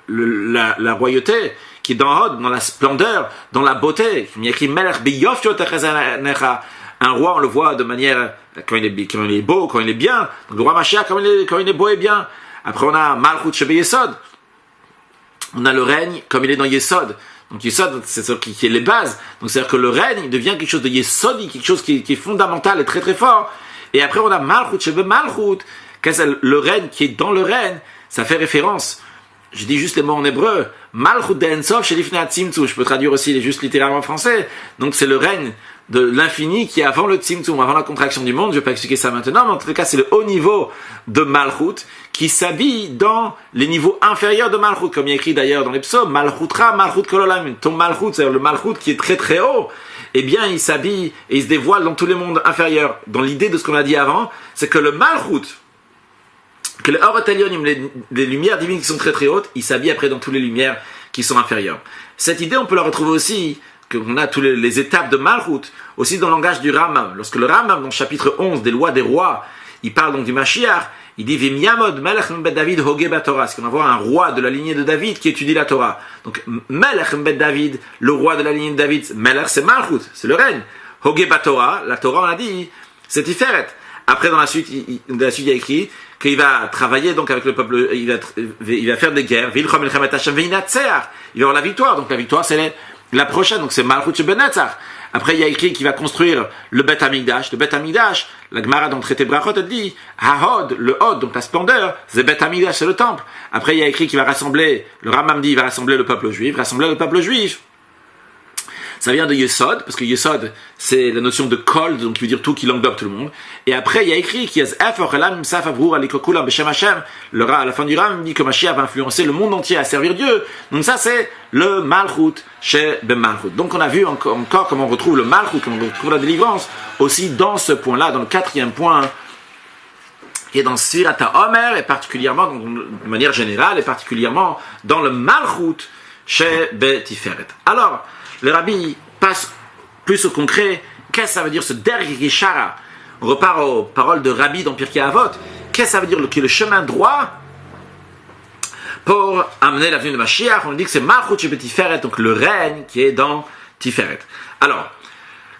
la royauté, qui est dans Hod, dans la splendeur, dans la beauté. Il y a écrit Melech Biyof Yotechezanecha. Un roi, on le voit de manière, quand il est beau, quand il est bien. Donc le roi Mashiach, quand il est beau et bien. Après, on a Malchut Shebe Yesod. On a le règne, comme il est dans Yesod. Donc Yesod, c'est ce qui est les bases. Donc c'est-à-dire que le règne, il devient quelque chose de Yesodi, quelque chose qui est fondamental et très très fort. Et après on a Malchut Shebe Malchut, le règne qui est dans le règne, ça fait référence. Je dis juste les mots en hébreu. Malchut de Ensof Shelifnei Hatzimtzum. Je peux traduire aussi juste littéralement en français. Donc c'est le règne de l'infini qui est avant le Tzimtzum, avant la contraction du monde. Je ne vais pas expliquer ça maintenant, mais en tout cas c'est le haut niveau de Malchut qui s'habille dans les niveaux inférieurs de Malchut, comme il y a écrit d'ailleurs dans les psaumes, Malchutra, Malchut Kololam, ton Malchut, c'est-à-dire le Malchut qui est très très haut, eh bien il s'habille et il se dévoile dans tous les mondes inférieurs. Dans l'idée de ce qu'on a dit avant, c'est que le Malchut, que le Or Elyonim, les lumières divines qui sont très très hautes, il s'habille après dans toutes les lumières qui sont inférieures. Cette idée, on peut la retrouver aussi, qu'on a toutes les étapes de Malchut, aussi dans le langage du Rambam. Lorsque le Rambam, dans le chapitre 11 des lois des rois, il parle donc du Mashiach, il dit Vimyamod Melech Mbed David Hoge Batorah, c'est qu'on va un roi de la lignée de David qui étudie la Torah. Donc Melech Mbed David, le roi de la lignée de David, Melech c'est Malchut, c'est le règne. Hoge Batorah, la Torah on a dit, c'est Tiferet. Après dans la suite, il y a écrit qu'il va travailler donc avec le peuple, il va faire des guerres, il va avoir la victoire, donc la victoire c'est la prochaine, donc c'est Malchut Shebe Netzach. Après, il y a écrit qu'il va construire le Bet Hamikdash. Le Bet Hamikdash, la Gemara dans le traité Brachot, elle dit, Hahod, le Hod, donc la splendeur, c'est Bet Hamikdash, c'est le temple. Après, il y a écrit qu'il va rassembler, le Rambam dit, il va rassembler le peuple juif, Ça vient de Yesod, parce que Yesod, c'est la notion de kol, donc qui veut dire tout, qui englobe tout le monde. Et après, il y a écrit qu'il y a à la fin du Ram, il dit que Mashiach va influencer le monde entier à servir Dieu. Donc ça, c'est le Malchut chez Ben Malchut. Donc on a vu encore comment on retrouve le Malchut, comment on retrouve la délivrance, aussi dans ce point-là, dans le quatrième point, et dans Sfirat HaOmer, et particulièrement, de manière générale, et particulièrement dans le Malchut chez Betiferet. Alors, le Rabbi passe plus au concret. Qu'est-ce que ça veut dire ce Derech Yeshara? On repart aux paroles de Rabbi dans Pirkei Avot. Qu'est-ce que ça veut dire le chemin droit pour amener l'avenue de Mashiach? On dit que c'est Malchut chez Tiferet, donc le règne qui est dans Tiferet. Alors,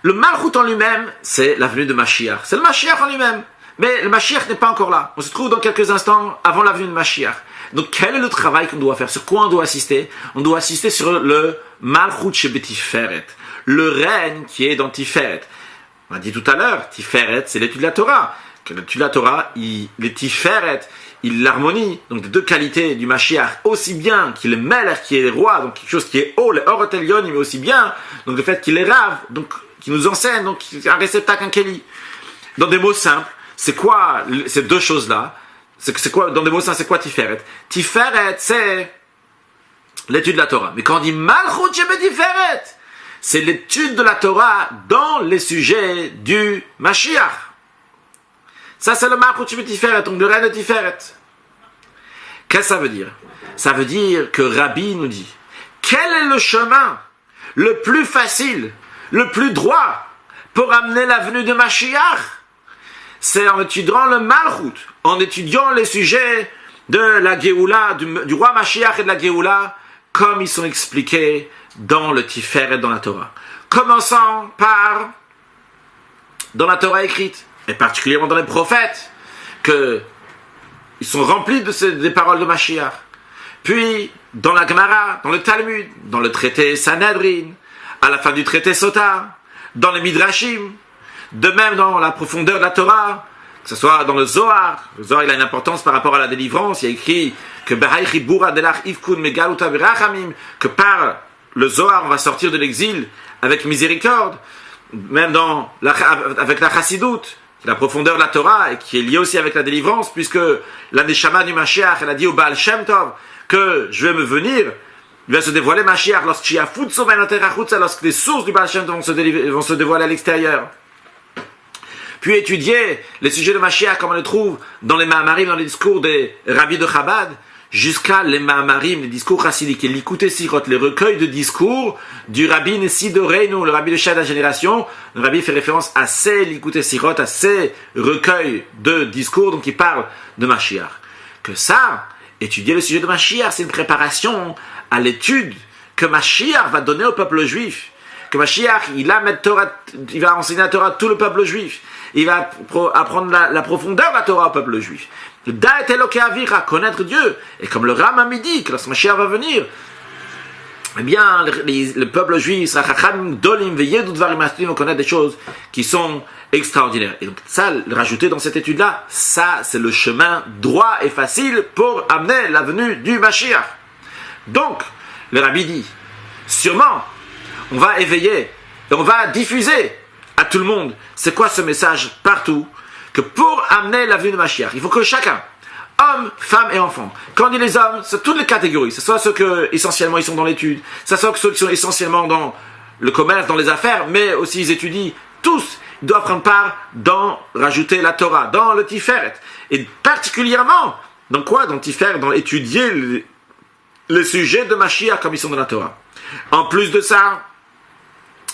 le Malchut en lui-même, c'est l'avenue de Mashiach. C'est le Mashiach en lui-même. Mais le Mashiach n'est pas encore là. On se trouve dans quelques instants avant l'avenue de Mashiach. Donc, quel est le travail qu'on doit faire? Sur quoi on doit assister? On doit assister sur le Malchut chez Tiferet, le règne qui est dans Tiferet. On a dit tout à l'heure, Tiferet, c'est l'étude de la Torah. Que l'étude de la Torah, les Tiferet, l'harmonie, donc des deux qualités du Mashiach, aussi bien qu'il est Melech, qui est roi, donc quelque chose qui est haut, le Or Elyonim, mais aussi bien, donc le fait qu'il est Rav, donc qui nous enseigne, donc un réceptacle, un Keli. Dans des mots simples, c'est quoi ces deux choses-là? C'est quoi, dans des mots simples, c'est quoi Tiferet? Tiferet, c'est l'étude de la Torah. Mais quand on dit Malchut chez Tiferet, c'est l'étude de la Torah dans les sujets du Mashiach. Ça, c'est le Malchut Tiferet, donc le règne de Tiferet. Qu'est-ce que ça veut dire? Ça veut dire que Rabbi nous dit, quel est le chemin le plus facile, le plus droit pour amener la venue de Mashiach? C'est en étudiant le Malchut, en étudiant les sujets de la Géoula, du roi Mashiach et de la Géoula, comme ils sont expliqués dans le Tiferet, dans la Torah. Commençant par, dans la Torah écrite, et particulièrement dans les prophètes, que ils sont remplis des paroles de Mashiach. Puis, dans la Gemara, dans le Talmud, dans le traité Sanhedrin, à la fin du traité Sota, dans les Midrashim, de même dans la profondeur de la Torah, que ce soit dans le Zohar. Le Zohar, il a une importance par rapport à la délivrance. Il y a écrit que que par le Zohar, on va sortir de l'exil avec miséricorde. Même avec la Chassidoute, la profondeur de la Torah, et qui est liée aussi avec la délivrance, puisque la Neshama du Mashiach, elle a dit au Baal Shem Tov que je vais me venir, il va se dévoiler Mashiach lorsque les sources du Baal Shem Tov vont se dévoiler à l'extérieur. Puis étudier les sujets de Mashiach comme on les trouve dans les Mahamarim, dans les discours des rabbis de Chabad, jusqu'à les Mahamarim, les discours chassidiques, et l'Ikutei Sirot, les recueils de discours du rabbi Nessi Doreinu, le rabbi de chaque génération. Le rabbi fait référence à ces l'Ikutei Sirot, à ces recueils de discours, donc il parle de Mashiach. Que ça, étudier le sujet de Mashiach, c'est une préparation à l'étude que Mashiach va donner au peuple juif. Que Mashiach, il va enseigner la Torah à tout le peuple juif. Il va apprendre la profondeur de la Torah au peuple juif. Da'et Elokei Avira, connaître Dieu. Et comme le Rambam dit, que lorsque Mashiach va venir, eh bien, le peuple juif sera chacham dolim veyedu dvarim aslim, vont connaître des choses qui sont extraordinaires. Et donc, ça, le rajouter dans cette étude-là, ça, c'est le chemin droit et facile pour amener la venue du Mashiach. Donc, le Rabbi dit, sûrement, on va éveiller et on va diffuser à tout le monde c'est quoi ce message partout, que pour amener la venue de Mashiach, il faut que chacun, hommes, femmes et enfants, quand on dit les hommes, c'est toutes les catégories, ce soit ceux que essentiellement ils sont dans l'étude, ce soit ceux qui sont essentiellement dans le commerce, dans les affaires, mais aussi ils étudient, tous ils doivent prendre part dans rajouter la Torah, dans le Tiferet, et particulièrement dans quoi? Dans Tiferet, dans étudier les sujets de Mashiach comme ils sont dans la Torah. En plus de ça,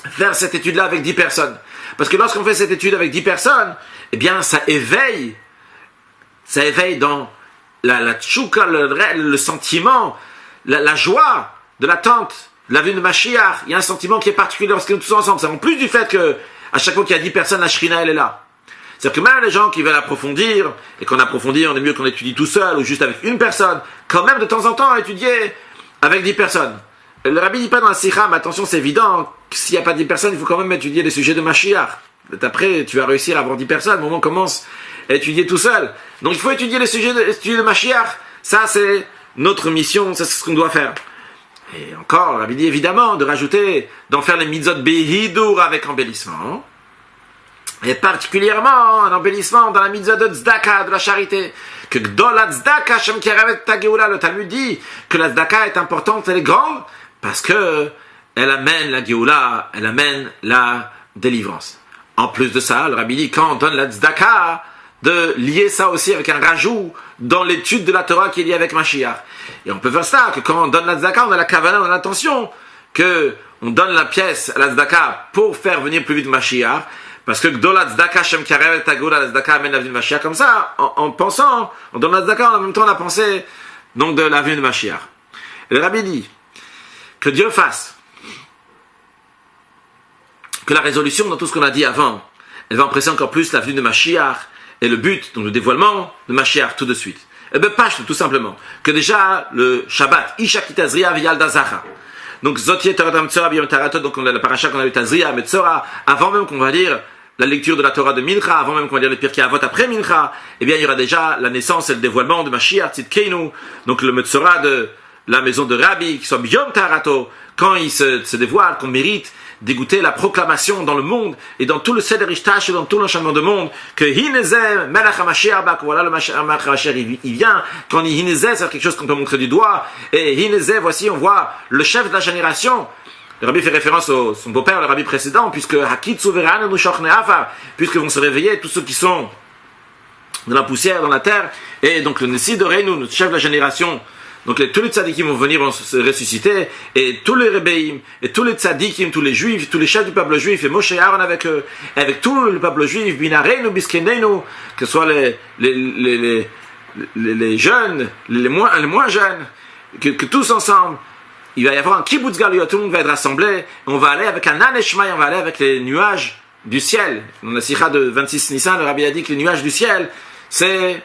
faire cette étude-là avec 10 personnes. Parce que lorsqu'on fait cette étude avec 10 personnes, eh bien, ça éveille dans la tchouka, le sentiment, la joie de l'attente, de la venue de Mashiach. Il y a un sentiment qui est particulier lorsqu'on est tous ensemble. C'est en plus du fait que, à chaque fois qu'il y a 10 personnes, la Shrina, elle est là. C'est-à-dire que même les gens qui veulent approfondir, et qu'on approfondit, on est mieux qu'on étudie tout seul, ou juste avec une personne, quand même de temps en temps, étudier avec 10 personnes. Le Rabbi dit pas dans la Sikha, mais attention, c'est évident, s'il n'y a pas 10 personnes, il faut quand même étudier les sujets de Mashiach. Après, tu vas réussir à avoir 10 personnes, au moment où on commence à étudier tout seul. Donc il faut étudier les sujets de Mashiach. Ça, c'est notre mission, c'est ce qu'on doit faire. Et encore, le Rabbi dit évidemment de rajouter, d'en faire les mitzvot behidur avec embellissement. Et particulièrement un embellissement dans la mitzvah de tzedaka, de la charité. Que dans la tzedaka, Shem Keravet Tageoula, le Talmud dit que la tzedaka est importante, elle est grande, parce que elle amène la Géoula, elle amène la délivrance. En plus de ça, le Rabbi dit, quand on donne la tzedaka, de lier ça aussi avec un rajout dans l'étude de la Torah qui est liée avec Mashiach. Et on peut faire ça, que quand on donne la tzedaka, on a la kavanah, on a l'intention que on donne la pièce à la tzedaka pour faire venir plus vite Mashiach, parce que Gdola tzedaka Shem Karevet Tageoula, la tzedaka amène la venue de Mashiach, comme ça, en pensant, on donne la tzedaka, en même temps on a pensé donc de la venue de Mashiach. Et le Rabbi dit que Dieu fasse que la résolution dans tout ce qu'on a dit avant, elle va empresser encore plus la venue de Mashiach et le but, donc le dévoilement de Mashiach tout de suite. Et bien, pas tout simplement, que déjà le Shabbat, Isha Kitazria V'yal Dazacha. Donc Zotier Torah Metzora B'yom Taratot, donc la paracha qu'on a eu Tazria, Metzora, avant même qu'on va dire la lecture de la Torah de Mincha, avant même qu'on va dire les Pirkei Avot après Mincha, eh bien il y aura déjà la naissance et le dévoilement de Mashiach Tzidkeinu, donc le Metzora de la maison de Rabbi, qui soit B'yom Taratot, quand il se dévoile, qu'on mérite dégoûter la proclamation dans le monde et dans tout le Seder Ishtash et dans tout l'enchaînement du monde que Hinezeh Melech HaMashiach Bak, voilà le Melech HaMashiach il vient. Quand on dit Hinezeh, c'est quelque chose qu'on peut montrer du doigt, et Hinezeh, voici on voit le chef de la génération Le rabbi fait référence à son beau-père, le rabbi précédent, puisque puisque vont se réveiller tous ceux qui sont dans la poussière, dans la terre, et donc le Nessi de Reinu, notre chef de la génération, donc tous les tzadikim vont venir, vont se ressusciter, et tous les Rebbeim, et tous les tzadikim, tous les juifs, tous les chefs du peuple juif, et Moshe et Aaron avec eux, et avec tout le peuple juif, Binareinu, Biskenenu, que ce soit les jeunes, les moins jeunes, que tous ensemble, il va y avoir un kibbutz galuyot, tout le monde va être rassemblé, et on va aller avec un aneshmaï, on va aller avec les nuages du ciel. Dans la sikha de 26 Nissan, le rabbi a dit que les nuages du ciel, c'est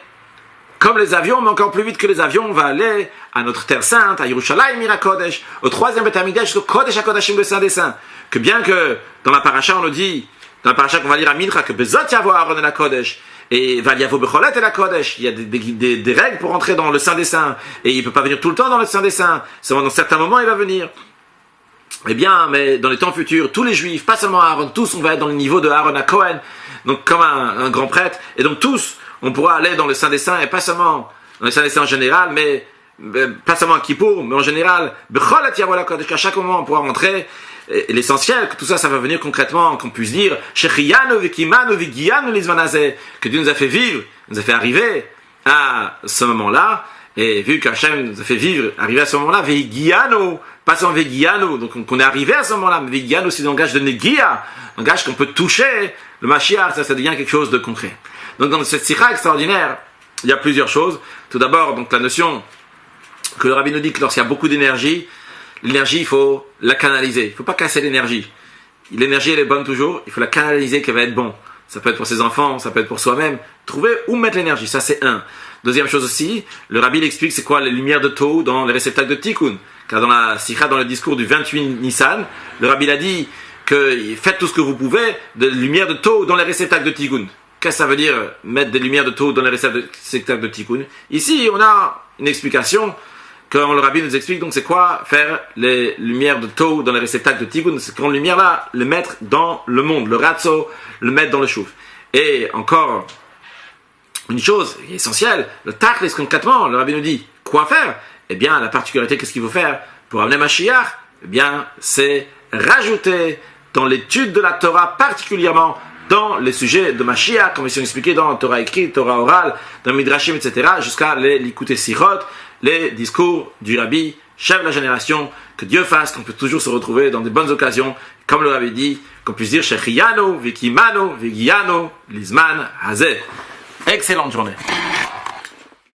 comme les avions, mais encore plus vite que les avions, on va aller à notre terre sainte, à Yerushalayim Mirakodesh, au 3e Beth Amikdash, au Kodesh HaKodashim, le Saint des Saints. Que bien que dans la paracha, on nous dit, dans la paracha qu'on va lire à Mincha, que Bezot Yavo Aaron et la Kodesh, et Valiavo Becholet et la Kodesh, il y a des règles pour entrer dans le Saint des Saints, et il ne peut pas venir tout le temps dans le Saint des Saints, c'est dans certains moments il va venir. Eh bien, mais dans les temps futurs, tous les juifs, pas seulement Aaron, tous on va être dans le niveau de Aaron à Cohen, donc comme un grand prêtre, et donc tous, on pourra aller dans le Saint des Saints, et pas seulement dans le Saint des Saints en général, mais pas seulement à Kippour, mais en général, qu'à chaque moment on pourra rentrer, et l'essentiel, que tout ça, ça va venir concrètement, qu'on puisse dire, que Dieu nous a fait vivre, nous a fait arriver à ce moment-là, et vu qu'Hachem nous a fait vivre, arriver à ce moment-là, pas seulement Vegiano, donc on est arrivé à ce moment-là, mais Vegiano c'est le langage de Negia, langage qu'on peut toucher, le Mashiach, ça devient quelque chose de concret. Donc dans cette sikha extraordinaire, il y a plusieurs choses. Tout d'abord, donc la notion que le rabbi nous dit que lorsqu'il y a beaucoup d'énergie, l'énergie, il faut la canaliser. Il ne faut pas casser l'énergie. L'énergie, elle est bonne toujours, il faut la canaliser qu'elle va être bon. Ça peut être pour ses enfants, ça peut être pour soi-même. Trouver où mettre l'énergie, ça c'est un. Deuxième chose aussi, le rabbi il explique c'est quoi les lumières de Tohu dans les réceptacles de Tikkun. Car dans la sikha, dans le discours du 28 Nissan, le rabbi a dit que faites tout ce que vous pouvez de lumière de Tohu dans les réceptacles de Tikkun. Qu'est-ce que ça veut dire mettre des lumières de Tohu dans les réceptacles de Tikkun? Ici, on a une explication quand le rabbi nous explique donc c'est quoi faire les lumières de Tohu dans les réceptacles de Tikkun. C'est quand lumière là, le mettre dans le monde, le ratzo, le mettre dans le chouf. Et encore une chose essentielle, le tachlis concrètement, le rabbi nous dit quoi faire? Eh bien, la particularité, qu'est-ce qu'il faut faire pour amener Mashiach? Eh bien, c'est rajouter dans l'étude de la Torah, particulièrement dans les sujets de Mashiach, comme ils sont expliqués dans la Torah écrite, Torah orale, dans le Midrashim, etc., jusqu'à les Likutei Sichot, les discours du Rabbi, chef de la génération, que Dieu fasse, qu'on peut toujours se retrouver dans de bonnes occasions, comme le Rabbi dit, qu'on puisse dire Shechiyano, Vikimano, Vigiano, Lizman, Hazeh. Excellente journée.